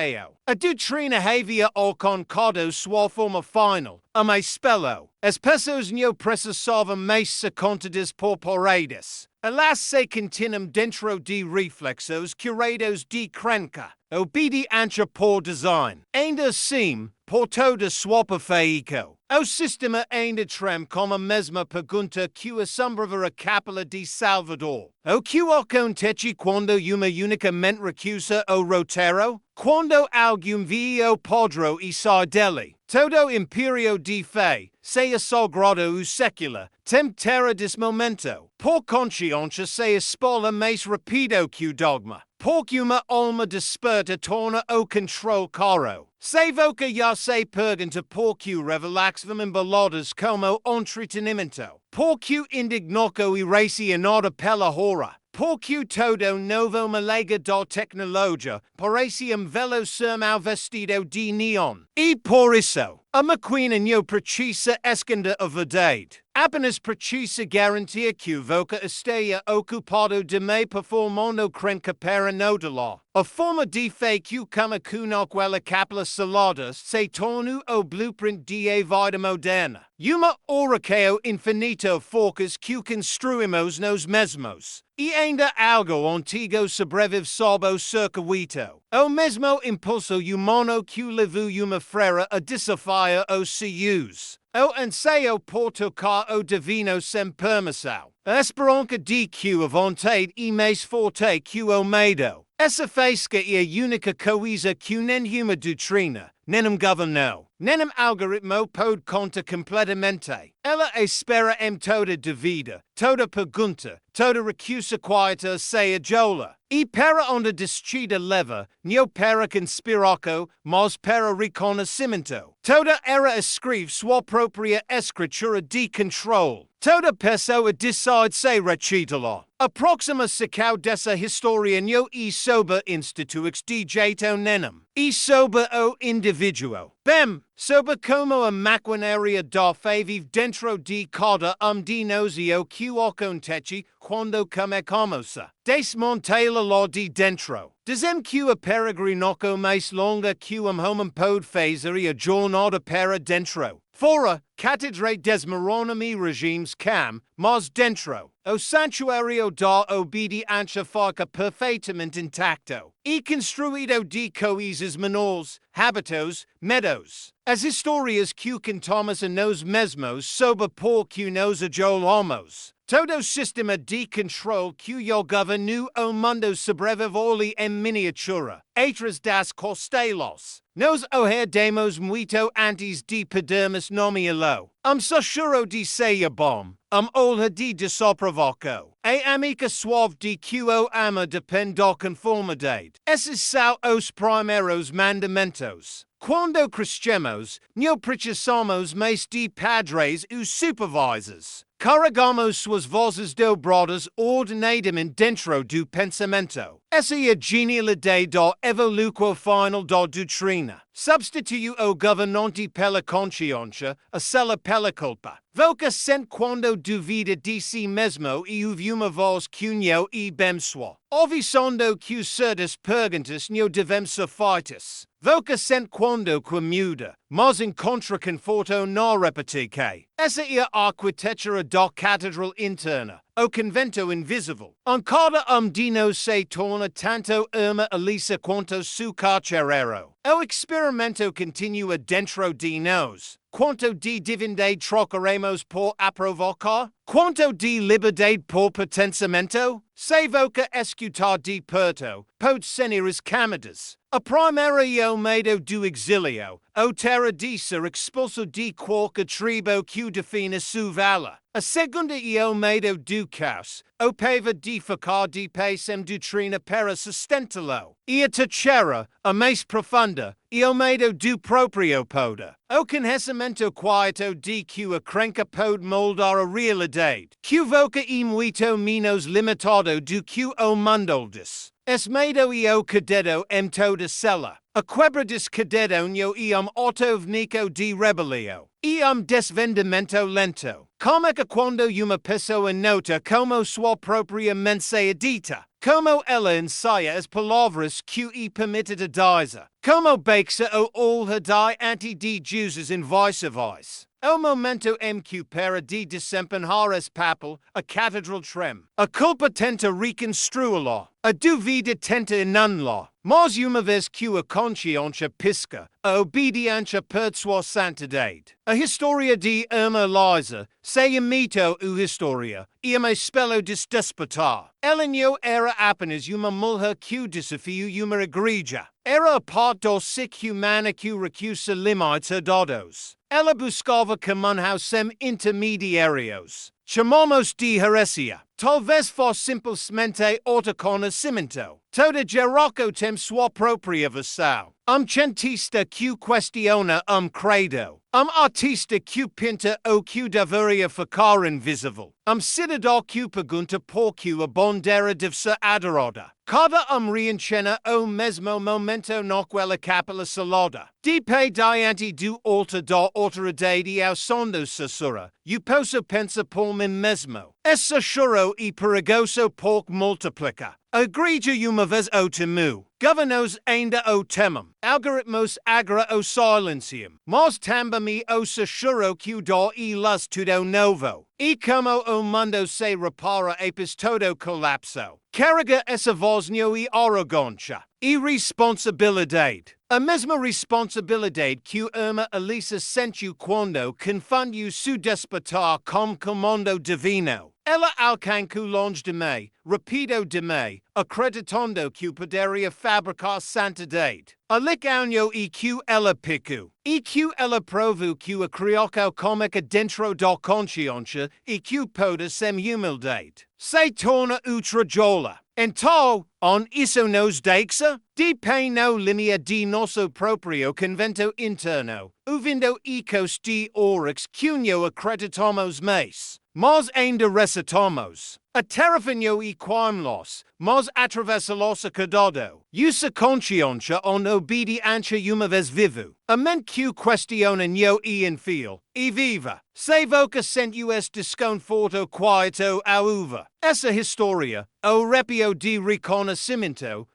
Speaker 1: A doutrina havia alcançado sua forma final, a mais espelho. As pessoas não precisavam mais ser contadas por paredes. Elas se continuam dentro de reflexos curados de crenca, obediência por design. Ainda assim, por toda sua perfeição, o sistema ainda trem com a mesma pergunta que assombrava a capela de Salvador. O que acontece quando uma única mente recusa o roteiro? Quando alguém via o podro e sai dele. Todo imperio de fé, seja sagrado ou secular, tem terra desse momento. Por consciência se espalha mais rápido que o dogma. Porque uma alma desperta torna o controle caro. Se voca já se pergunta por que relaxam embaladas como entretenimento. Por que indignoco e nada pela hora. Porque todo novo milagre da tecnologia parece velo sermão vestido de neon. E por isso, a máquina não precisa esconder a verdade. Apenas precisa garantir que o voca esteja ocupado de me performando crenca para nodala. A forma de fé que como aquela capela salada se tornou o blueprint de a vida moderna. Uma oração infinito focus que construímos nos mesmos. E ainda algo antigo sobrevive sob o circuito. O mesmo impulso humano que levou uma freira a desafiar os seus. O anseio por tocar o divino sem permissão. A esperança de que a vontade é mais forte que o medo. Essa fresca e única coisa que nenhuma doutrina, nem governo, nem algoritmo pode contra completamente. Ela espera toda dúvida, toda pergunta, toda recusa quieta seja jola. E para onde descida leva, não para conspiraco, mas para reconhecimento. Toda era escreve sua própria escritura de controle. Toda pessoa decide se recitá-la. Aproxima-se dessa história no e sob institutos de jeito nenhum. E sob o indivíduo. Bem, sob como a maquinaria da fé vive dentro de cada dinosio que acontece quando começamos a desmontá-la lá de dentro. Dizem que a peregrinação mais longa que homem pode fazer e a jornada para dentro. Fora, catedra desmorona-me regimes mas dentro, o santuário da obediência fica perfeitamente intacto, e construído de coisas menores, hábitos, medos. As histórias que contamos a nós mesmos sob por que nos ajolamos. Todo o sistema de controle que o governo o mundo sobrevive em miniatura, atrás das costelas. Nos herdemos muito antes de podermos nomeá-lo. Sussurro de ceia bom, olha de desoprovoco. E amica suave de que o ama depende da conformidade. Esses são os primeiros mandamentos. Quando crescemos, não precisamos mais de padres ou supervisors. Carregamos suas vozes dobradas ordenadamente dentro do pensamento. Essa é a genialidade da evolução final da doutrina. Substitui o governante pela consciência, a cela pela culpa. Voca sente quando duvida de si mesmo e ouve uma voz que não e bençoa. Ouvindo que certas perguntas não devem ser feitas. Voca sente quando muda, mas encontra conforto na repetição. Essa é a arquitetura da catedral interna, o convento invisível. Cada de nós se torna tanto Irmã Elisa quanto seu carcereiro. O experimento continua dentro de nós. Quanto de divindade trocaremos por aprovocar? Quanto de liberdade por pertencimento? Se voca escutar de perto, pode ser as camadas. A primeira é o medo do exílio, o terra de ser expulso de qualquer tribo que define sua vala. A segunda é o medo do caos, o pavor de ficar de pé sem doutrina para sustentá-lo. E a terceira, a mais profunda, é o medo do próprio poder. O conhecimento quieto de que a crenca pode moldar a realidade, que voca e muito menos limitado do que o mundo diz. Es medo e o cadedo toda cela. A quebra-des cadedo no e autovnico de rebelião. E desvendamento lento. Como é que quando uma pessoa nota como sua própria mente é dita? Como ela ensaia as palavras que e permite de dizer? Como bexa o olha di anti de Jesus em vice-versa? O momento que para de desempenhar esse papel, a catedral trem. A culpa tenta reconstruí-la. A dúvida tenta inundá-la. Mas uma vez que a consciência pisca, a obediência perde sua santidade. A história de Irmã Elisa se imita o história, e me espelho de Despertar. Ela não era apenas uma mulher que desafiou uma igreja. Era a parte do ciclo humano que recusa limites dados. Ela buscava caminhos sem intermediários. Chamamos de heresia. Talvez fosse simplesmente autoconhecimento. Toda geração tem sua própria versão. Cientista que questiona credo. Artista que pinta o que deveria ficar invisível. Cidadão que pergunta por que a bandeira deve ser adorada. Cada reenchena o mesmo momento no qual a capela salada. De pé diante do altar da autoridade ao som do sussurro, eu posso pensar por mim mesmo. Esse choro e perigoso pouco multiplica. A igreja uma vez o temu. Governos ainda o temem. Algoritmos agra o silenciam. Mas também o sussurro que dá e luz tudo novo. E como o mundo se repara após todo colapso. Carrega essa voz no e arrogância. E responsabilidade. A mesma responsabilidade que Irmã Elisa sentiu quando confundiu seu despertar com comando divino. ella alcancu longe de me, rapido de me, accreditando que poderia fabricar santa dade. Alic aunio eq ella picu. EQ ella provu que a crioco comica dentro do consciência EQ poda sem humildade. Se torna ultra jola. Então, on isso nos deixa, de no linea de nosso proprio convento interno, uvindo ecos de orix cunho acreditamos mas ainda recitamos. A terrafinho e quamlos, mas atravessalos a cadado. Usa consciência on obediência uma vez vivo. A ment que questiona nho e infil, e viva. Se voca sent us desconforto quieto auva. Essa história, o repio de reconhecimento,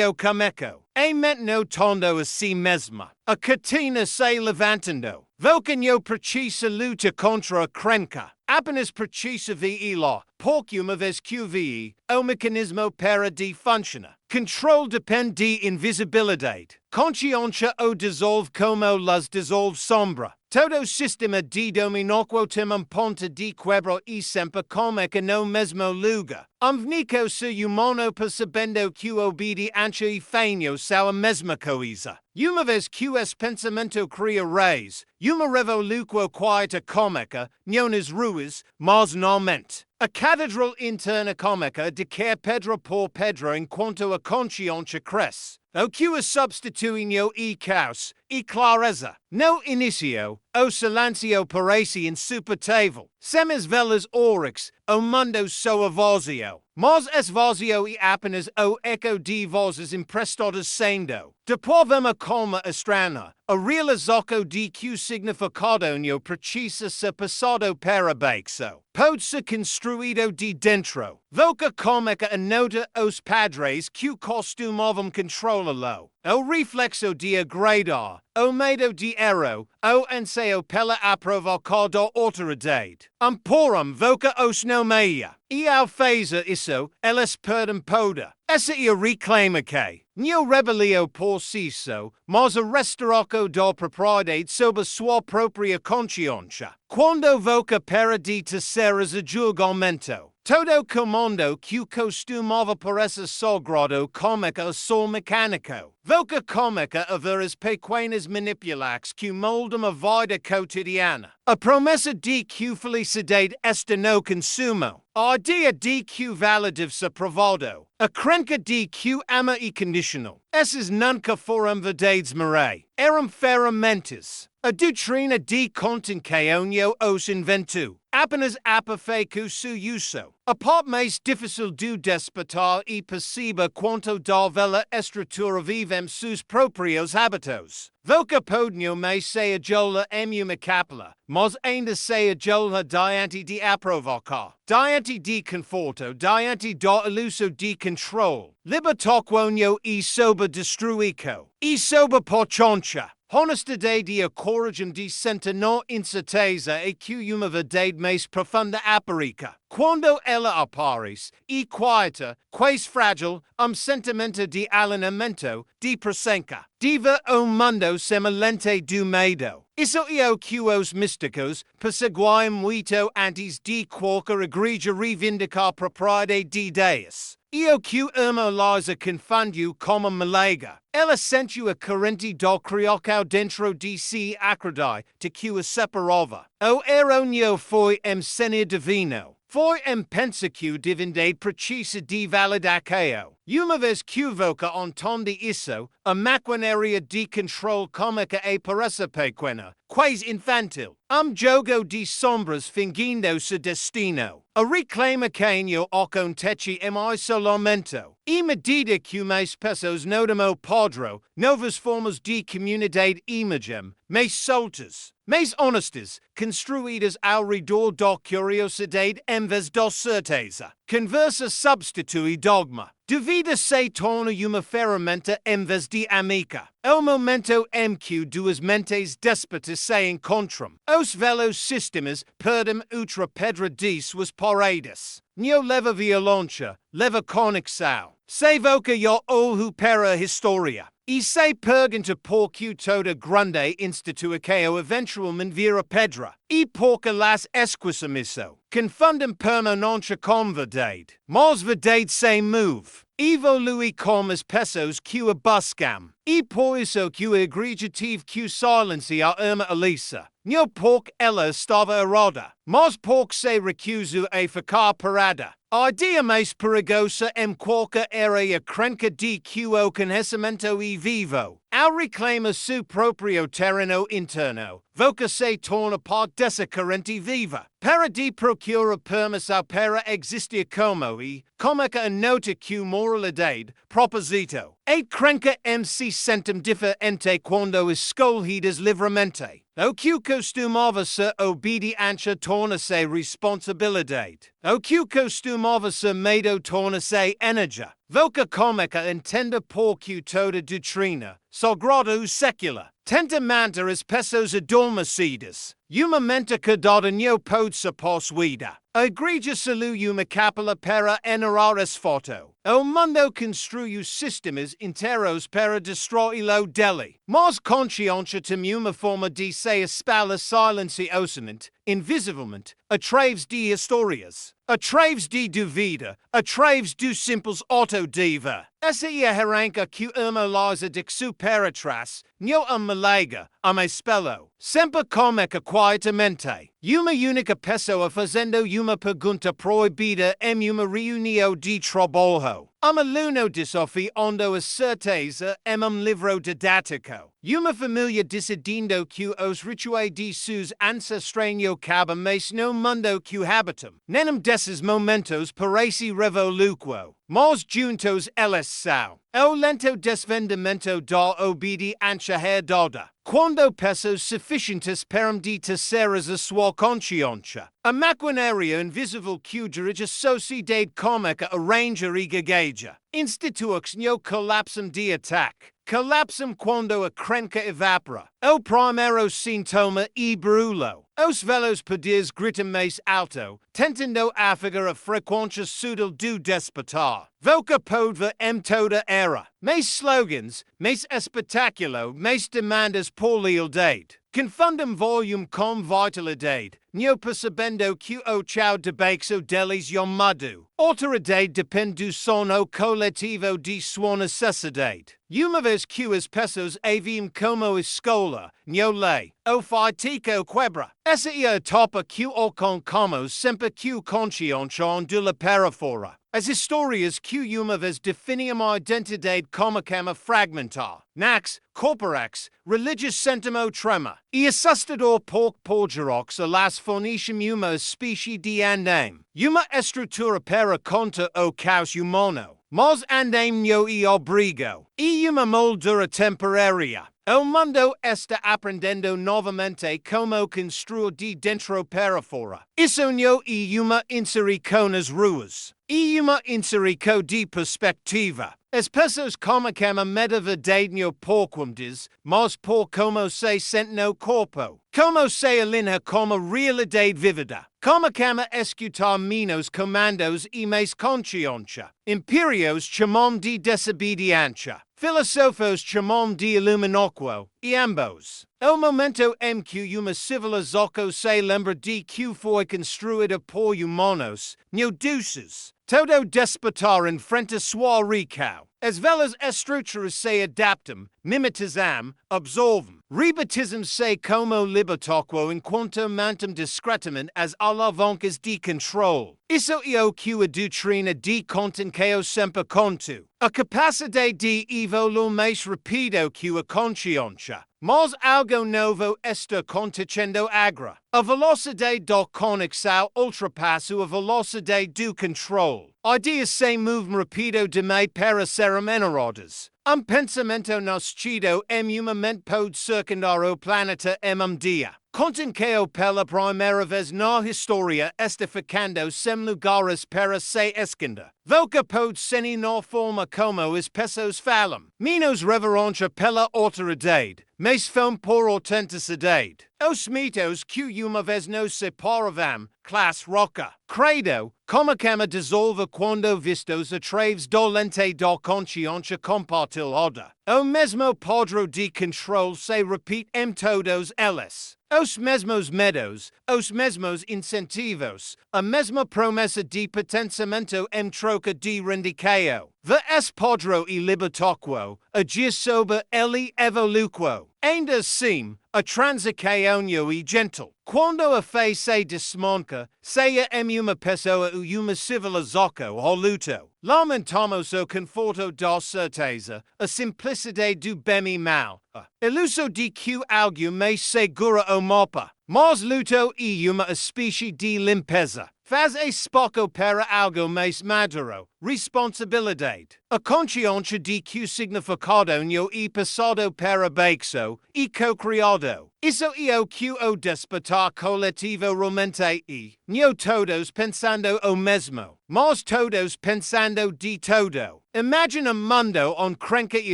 Speaker 1: o cameco. E ment no tondo a si mesma. A catina se levantando. Voca nho precisa luta contra a crenca. Apenas precisa vi lá, porque uma vez que vi, o mecanismo para de funciona. Control depende de invisibilidade. Consciência o dissolve como las dissolve sombra. Todo sistema de dominoquo temam ponta de quebra e sempre como que no mesmo lugar. Vnico se humano percebendo que obediência e feino são a mesma coisa. Uma vez que esse pensamento cria reis, uma revolução quieta cômica, knonas ruas, mas não mente. A catedral interna cômica de quer pedra por pedra enquanto a consciência cresce. O que a substituinho e caos, e clareza. No inicio, o silêncio parece insuportável. Semes velas orix, o mundo soa vazio. Mas es vazio e apenas o eco de vozes emprestadas sendo. Depois vem a calma estranha, a realização de que o significado no precisa ser passado para baixo. Pode ser construído de dentro. Voca cômica anota os padres que costumavam controlá-lo. O reflexo de agradar, o medo de erro, o anseio pela aprovação da autoridade. Porum voca os nomeia. E ao fazer isso, eles perdem poder. Essa é a reclama que, não rebelião por si só, mas a restauração da propriedade sobre sua própria consciência. Quando voca para de terceiras a julgamento, todo comando que costumava parecer sagrado cômica só mecânico. Voca cômica haver as pequenas manipulações que moldam a vida cotidiana. A promessa de que felicidade está no consumo. A ideia de que vale deve-se provado. A crenca de que ama e condicional. Essas nunca foram verdades morais. Eram ferramentas. A doutrina de contenção os inventou. Apenas aperfeiçoou seu uso. A parte mais difícil do despertar e perceber quanto da vela estrutura vivem seus próprios hábitos. Voca podnho mais seja jola uma capela, mas ainda seja jola diante de aprovacar. Diante de conforto, diante da ilusão de control. Libertaquonho e sob destruico. E sob porchoncha. Honestidade de a coragem de sentir na incerteza e que uma verdade mais profunda aparica. Quando ela aparece, e quieta, quase frágil, sentimento de alinhamento, de presença. Diva mundo semelhante do medo. Isso é o que os místicos perseguem muito antes de qualquer igreja reivindicar propriedade de ideias. E o que Irmã Elisa confundiu como milagre. Ela sentiu a corrente do crioco dentro de si acredai de que a separava. O erro foi senir divino. Foi pensa que divindade precisa de validação. Uma vez que voca entende isso, a maquinaria de control cômica e parece pequena, quase infantil. Jogo de sombras fingindo seu destino. A reclama que no acontece mais solamento. E medida que mais pessoas notamo padro, novas formas de comunidade emergem, mais soltas, mais honestas, construídas ao redor da curiosidade em vez da certeza. Conversa substitui dogma. Duvida se torna uma ferramenta em vez de amica. O momento em que duas mentes déspotas se encontram. Os velhos sistemas perdem outra pedra de suas paredes. Não leva violência, leva conexão. Se voca o olho para a história. E se pergunta por que toda grande instituição eventualmente vira pedra. E porque las esquisamisso. Confundem permo non com verdade. Mas verdade se move. Evolui como as pessoas que a buscam. E por isso que o egregativo que silencia a Irmã Elisa. Não porque ela estava errada, mas porque se recusou a ficar parada. A ideia mais perigosa qualquer era a crenca de que o conhecimento é vivo. Ao reclama seu próprio terreno interno, voca se torna parte dessa corrente viva. Para de procura permissão para existir como a nota que moralidade, proposito. A crenca se sentem diferente quando escolhidas livremente. O que costumava-se obediência torna-se responsabilidade. O que costumava-se medo torna-se energia. Voca comica entenda por que toda doutrina, sagrada ou secular, tenta manter as pessoas adormecidas. Uma mente que dada não pode ser possuída. A igreja saiu uma capela para enerar as foto. O mundo construiu sistemas inteiros para destruí-lo dele. Mas consciência tem uma forma de se espalhar silenciosamente, invisivelmente, através de histórias. Através de dúvida, através do simples autodiva. Essa é a arranca que Irmã Elisa de seu para trás, não milagre, espelho. Sempre comica quietamente. Uma única pessoa fazendo uma pergunta proibida em uma reunião de trabalho. Aluno desafiando a certeza em livro didático. Uma família decidindo que os rituais de seus ancestrais não cabem mais no mundo que habitam. Nenhum desses momentos parece revoluquo, mas juntos eles são. O lento desvendamento da obediência herdada. Quando pessoas suficientes para de terceiras a sua consciência. A maquinaria invisível que dirige a sociedade cômica arranja e gagueja. Institutos não colapsam de ataque. Colapsam quando a crenca evapora. O primeiro sintoma é barulho. Os velhos poderes gritam mais alto, tentando afagar a frequência sutil do despertar. Voca podva toda era. Mais slogans, mais espetáculo, mais demandas por lealdade. Confundem volume com vitalidade, não percebendo que o chão debaixo deles mudou. Autoridade depende do sono coletivo de sua necessidade. Uma vez que as pessoas haviam como escola, não lei, o fatico quebra. Essa é a topa que o como sempre que consciência ondula para fora. As histórias que uma vez definiam a identidade como fragmentar. Nax, corporax, religious sentimo trema. E assustador por gerox a las forniciam uma espécie de andame. Uma estrutura para contra o caos humano. Mas andame no e obrigo. E uma moldura temporária. O mundo está aprendendo novamente como construir de dentro para fora. Isso não é uma inserição nas ruas. É uma inserição de perspectiva. As pessoas como a verdade não porquam diz, mas por como se sente no corpo. Como se alinha como realidade vivida. Como escutar menos comandos e mais consciência. Imperios chamam de desobediência. Filósofos chamam de iluminóquo, e ambos. O momento em que uma civilização se lembra de que foi construída por humanos, não deuses. Todo despertar enfrenta sua recao. As velas estruturas se adaptam, mimetizam, absorvem. Rebatism-se como libertáquo enquanto mantam discretamente as alavancas de controle. Isso é o que a doutrina de conta que eu sempre conto. A capacidade de evoluir mais rápido que a consciência. Mas algo novo está acontecendo agora. A velocidade da conexão ultrapassa a velocidade do controle. Ideias se movem rápido demais para serem eneradas. Pensamento nascido em uma mente pode circundar o planeta em dia. Continqueo pela primera vez na historia estificando sem lugares para se esconder. Voca pod seni na forma como es pesos falam. Minos reverencia pela autoridade, mas fome por autenticidade. Os mitos que uma vez nos separavam, class roca. Credo, como cama dissolve quando vistos atraves dolente da consciência compartilhada. O mesmo padrão de controle se repite em todos eles. Os mesmos medos, os mesmos incentivos, a mesma promessa de pertencimento em troca de rendicaio. The es padrão e libertaquo, agir sobre ele evoluquo. Ainda assim, a transicaionio e gentle. Quando a fé se desmanca, seja em uma pessoa ou uma civilização ou luto. Lamentamos o conforto da certeza, a simplicidade do bem e mal, a ilusão de que algo mais segura o mapa. Mas luto e uma espécie de limpeza. Faz espaço para algo mais maduro, responsabilidade. A consciência de que o significado não é passado para baixo e co-criado. Isso é o que o despertar coletivo realmente é. Não todos pensando o mesmo, mas todos pensando de todo. Imagina mundo on crenca e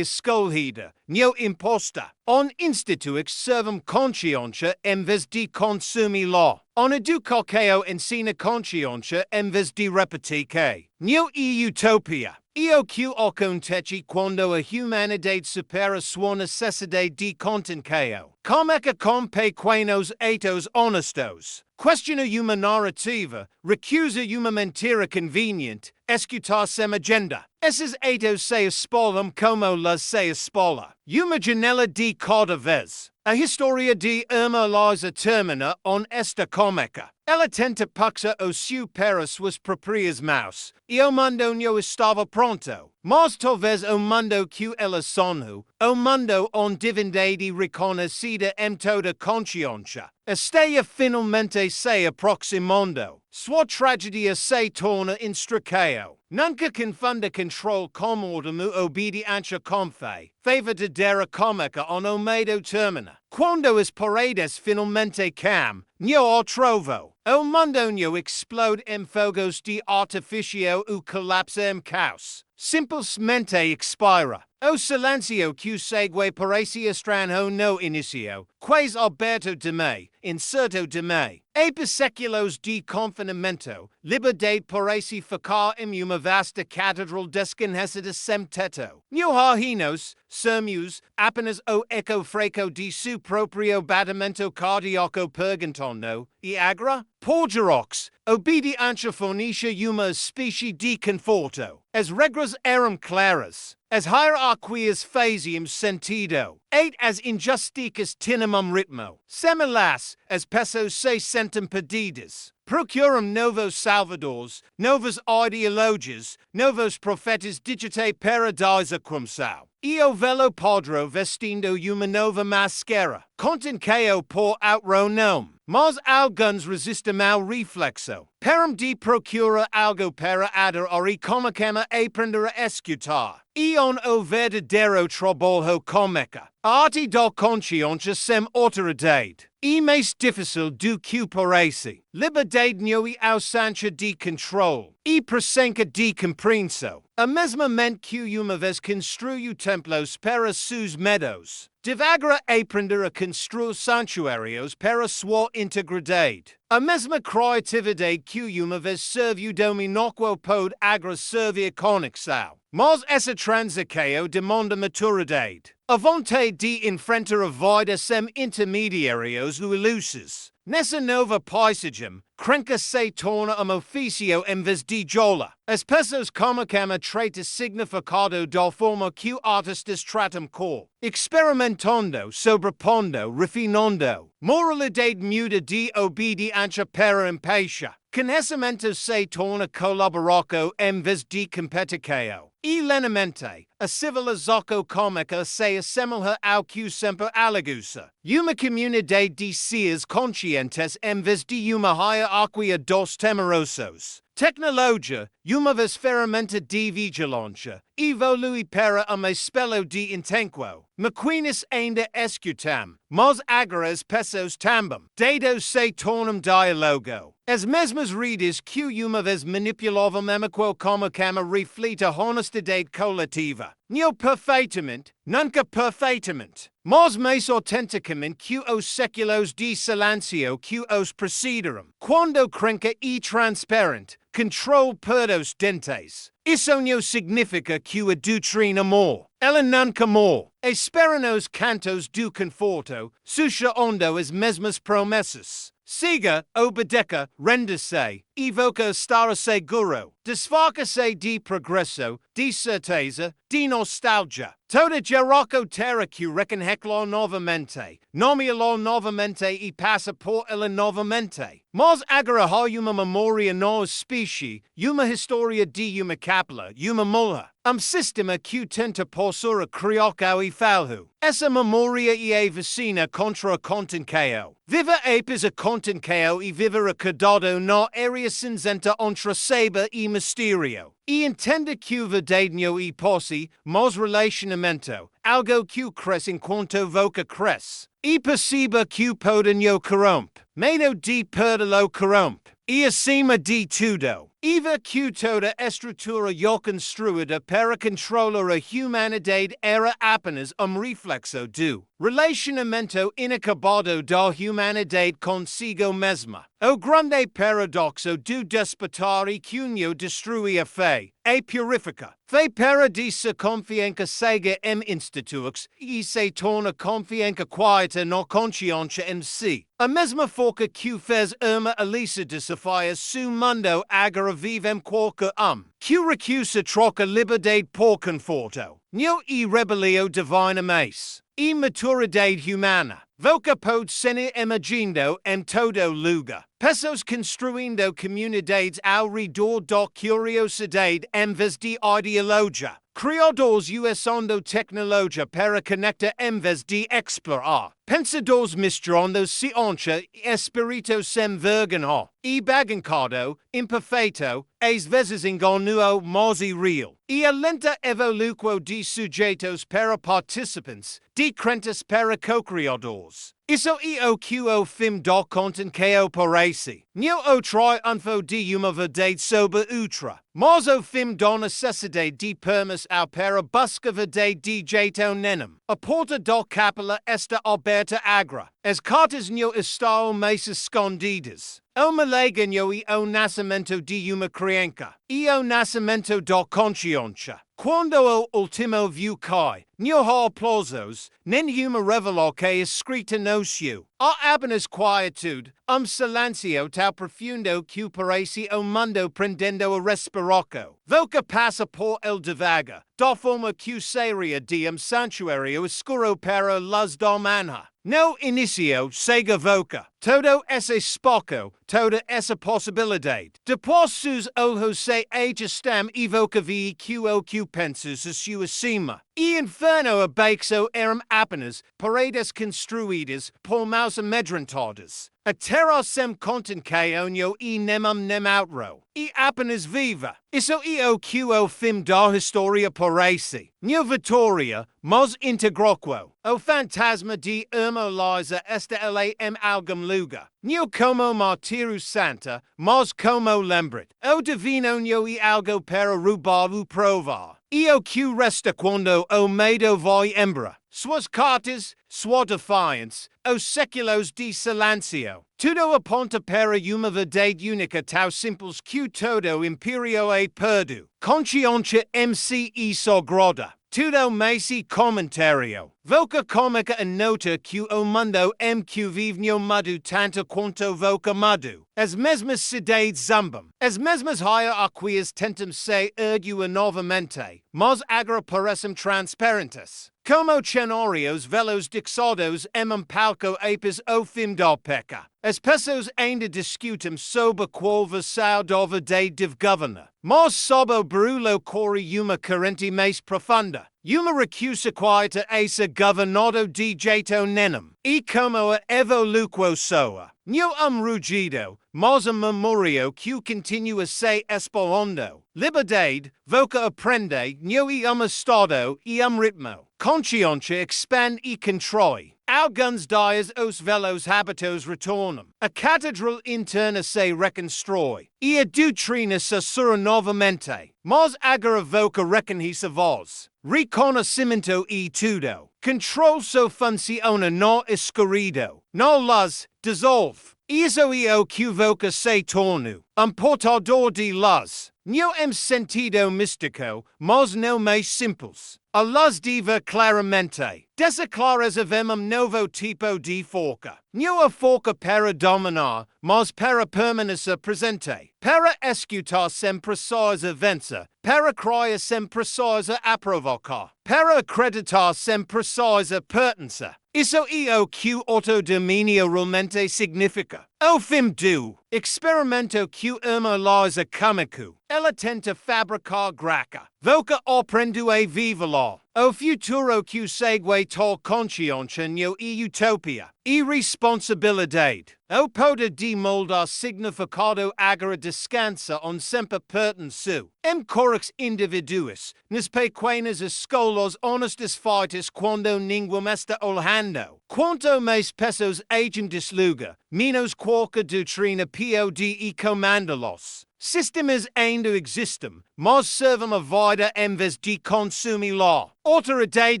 Speaker 1: escolhida, não imposta. On institui que servam consciência em vez de consumir-la. On educação ensina consciência em vez de repetir que. Não é utopia. E o que acontece quando a humanidade supera sua necessidade de contenção? Como é que com pequenos atos honestos? Questiona uma narrativa, recusa uma mentira conveniente, escutar sem agenda. Esses atos se espalham como las se espalha. Uma janela de cada vez. A história de Irmã Elisa termina on esta cômica. Ela tenta paxar o seu para suas próprias mãos, e o mundo não estava pronto. Mas talvez o mundo que ela sonhou, o mundo onde divindade reconhecida em toda consciência, esteja finalmente se aproximando. Sua tragédia se torna instricado. Nunca confunda controle comodamo obediência com fé. Fé verdadeira cômica on o medo termina. Quando as paredes finalmente cam, não há trovo. O mundo não explode em fogos de artifício ou colapsa em caos. Simplesmente expira. O silêncio que segue parece estranho no início, quase aberto de me, incerto de me. E por séculos de confinamento, liberdade parece ficar em uma vasta catedral desconhecida sem teto. Não há hinos, sermos, apenas o eco fraco de seu próprio batimento cardíaco perguntando, e agora? Porgerox, obediência fornecia uma espécie de conforto. As regras eram claras. As hierarquias faziam sentido. As injusticas tinham ritmo. Semelas, as pessoas se sentem perdidas. Procuram novos salvadores, novas ideologias, novos profetas digite para desaquimsal. E o velo padrão vestindo uma nova máscara. Contenqueo por outro nome. Mas alguns resistem ao reflexo. Param de procurar algo para adorar e comecam a aprender a escutar. E on o verdadeiro trabalho começa. A arte da consciência sem autoridade. E mais difícil do que parece. Liberdade não é ausência de controle. E presença de compreensão. A mesma mente que uma vez construiu templos para seus medos. Devagar aprender a construir santuários para sua integridade. A mesma criatividade que uma vez serviu dominóquo pode agora servir conexão. Mas essa transição demanda maturidade. A vontade de enfrentar a vida sem intermediários ou ilusos. Nessa nova paisagem, crenca se torna ofício em vez de jola. As pessoas comecam a tratar significado da forma que artistas tratam cor. Experimentando, sobrepondo, refinando. Moralidade muda de obediência para empaixa. conhecimento se torna colaboraco em vez de competição. E lenamente, a civilização cômica se assemelha ao que sempre alaguça. Uma comunidade de seres conscientes em vez de uma hierarquia dos temerosos. Tecnologia, uma vez ferramenta de vigilância, evolui para uma espelho de intenquo. Maquinas ainda escutam, mas agora as pessoas também. Dados se tornam diálogo. As mesmas redes que uma vez manipulavam memquo como cama reflita honestidade coletiva. Não perfeitamente, nunca perfeitamente. Mas mais autenticamente que os séculos de silêncio que os precederam. Quando crenca e transparente, controle por os dentes. Isso não significa que a doutrina amor. Ela nunca morre. Esperam os cantos do conforto, susciando as mesmas promessas. Siga, obedeça, renda-se, evoca estar seguro, desfaca-se de progresso, de certeza, de nostalgia. Toda geraco terra que reconhece-lo novamente, nomea-lo novamente e passa por ela novamente. Mas agora há uma memória no espécie, uma história de uma cápula, uma mulher. Sistema que tenta possuir crioco e falho. Essa memória é vacina contra a contenção. Viva apes a contenção e viva a cuidado na área cinzenta entre saber e mistério. E entenda que o verdadeiro e posse, mas relacionamento, algo que cresce enquanto voca cresce. E perceba que pode não corrompe. Medo de perder-lo corrompe. E acima de tudo, Eva que toda estrutura construída para controlar a humanidade era apenas reflexo do relacionamento inacabado da humanidade consigo mesma. O grande paradoxo do despertar e cunho destrui a fé, e purifica. Fé para de se confiança cega em institutos e se torna confiança quieta na consciência em si. A mesma forca que fez Irmã Elisa desafiar seu mundo agora vivem qualquer que recusa troca liberdade por conforto. Não e rebelião divina mais. E maturidade humana. Voca pode ser imaginado em todo lugar. Pessoas construindo comunidades ao redor da curiosidade em vez de ideologia. Criadores usando tecnologia para conectar em vez de explorar. Pensadores misturando ciência e espírito sem vergonha. E baguncado, imperfeito, às vezes enganoso, mas real. E a lenta evolução de sujeitos para participantes, de crentes para co-criadores. Isso é o que o fim da contenção parece. Não o triunfo de uma verdade sobre outra, mas o fim da necessidade de permis ao para busca verdade de jeito nenhum. A porta da capela está aberta agora. As cartas não estão mais escondidas. O milagre é o nascimento de uma criança. E o nascimento da consciência. Quando o último view cai, não há aplausos, nenhuma revelação que é escrita no céu. Há apenas quietude, silêncio tão profundo que parece o mundo prendendo a respiração. Voca passa por el devagar, da forma que seria de santuário escuro para a luz da manhã. No inicio, sega voca. Todo esse espaço, toda essa possibilidade. Depois seus olhos se ajustam e voca vi que o que pensas a sua cima. E inferno abaixo eram apenas paredes construídas por mãos amedrontadas. A terra sem contenção e nem outro. E apenas viva. Isso é o que o fim da história parece. Não vitória, mas integraquo. O fantasma de Irmã Elisa está ali em algum lugar. Não como martírio santa, mas como lembrete. O divino não é algo para roubar ou provar. E o que resta quando o medo vai embora? Suas cartas, sua defiance, os séculos de silêncio. Tudo aponta para uma verdade única tão simples que todo império é perdido. Consciência MC e sagrada. Tudo mais e comentário. Voca cômica a nota que o mundo que vive no mudo tanto quanto voca mudo. As mesmas cidades zumbam. As mesmas hierarquias tentam se erguer novamente, mas agora parecem transparentes. Como cenários velos dixados em palco apes o fim da peca. as pessoas ainda discutem sobre qual versão dova de governor. Mas sob o barulho corre uma corrente mais profunda. Uma recusa quieta essa governado de jeito nenhum. E como a evoluquo soa. Não rugido, mas memorio que continua se explorando. Liberdade, voca aprende, não estado e ritmo. Consciência expande e constrói. Alguns dias os velhos hábitos retornam. A catedral interna se reconstrói. E a doutrina se assura novamente. Mas agora voca reconhece a voz. Reconhecimento e tudo. Control so funciona no escurido. No luz, dissolve. Isso é o que voca se torno. Portador de luz. Não sentido místico, mas não mais simples. A luz diva claramente. Desaclarazavem novo tipo de forca. Não a forca para dominar, mas para permanecer presente. Para escutar sempre sós a vencer. Para criar sempre sós a provocar. Para acreditar sempre sós a pertencer. Isso é o que autodomínio realmente significa. O fim do experimento que irmã Elisa comico. Ela tenta fabricar graca. Voca aprendo e vive-lo. O futuro que segue tal consciência não é utopia. Irresponsabilidade. O poder de moldar significado agora descansa on sempre pertenço. Corix individuis, nas pequenas escolas honestas feitas quando ninguém está olhando. Quanto mais pessoas agem desluga, menos qualquer doutrina pode comandá-los. Sistemas ainda existem, mas servem a vida em vez de consumi-la. Autoridade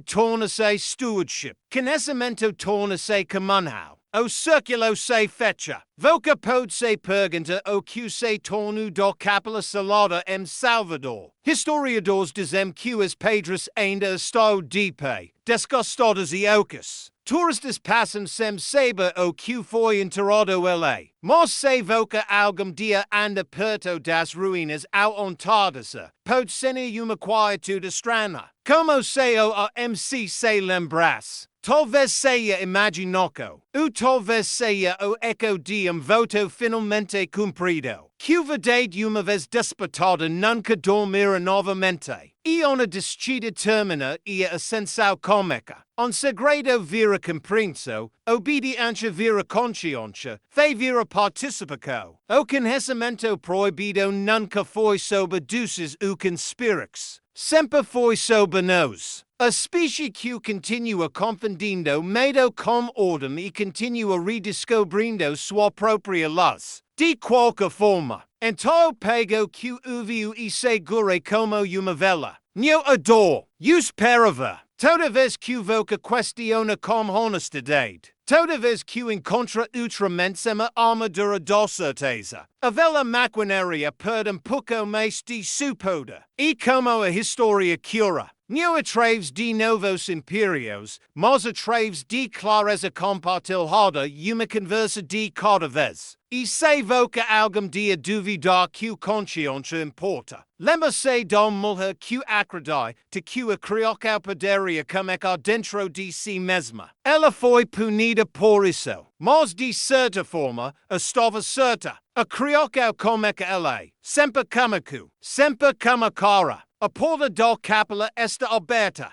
Speaker 1: torna-se stewardship. Conhecimento torna-se comunhão. O círculo se fecha. Voca pode se pergunta o que se tornou do capela salada em Salvador. Historiadores dizem que as pedras ainda estão de pé, desgastadas e ocas. Turistas passam sem saber o que foi enterrado ali. Mas se voca algum dia anda perto das ruínas ao entardecer, pode ser uma quietude estranha. Como se o MC se lembrasse. Talvez seja imaginoco, ou talvez seja o eco de voto finalmente cumprido. Que verdade uma vez despertada nunca dormirá novamente. E uma descida termina e a ascensão cômica. Segredo vira compreensão, obediência vira consciência, fé vira participação. O conhecimento proibido nunca foi sobre deuses ou conspirix. Sempre foi sobre nós. A specie que continua confundindo medo com ordem e continua redescobrindo sua própria luz. De qualquer forma, então pego que ouviu e segure como uma vela. Não adoro, os para ver. Toda vez que voca questiona com honestidade. Toda vez que encontra ultramente uma armadura da certeza. A vela maquinaria perde pouco mais de seu poder. E como a história cura. Não atreves de novos impérios, mas atreves de clareza compartilhada e uma conversa de cada vez. E se voca algum dia duvidar que a consciência importa. Lembra-se da mulher que acredita que a criatura poderia começar dentro de si mesma. Ela foi punida por isso, mas de certa forma estava certa. A criatura começa ela, sempre comico, sempre como cara. A porta da capela está aberta.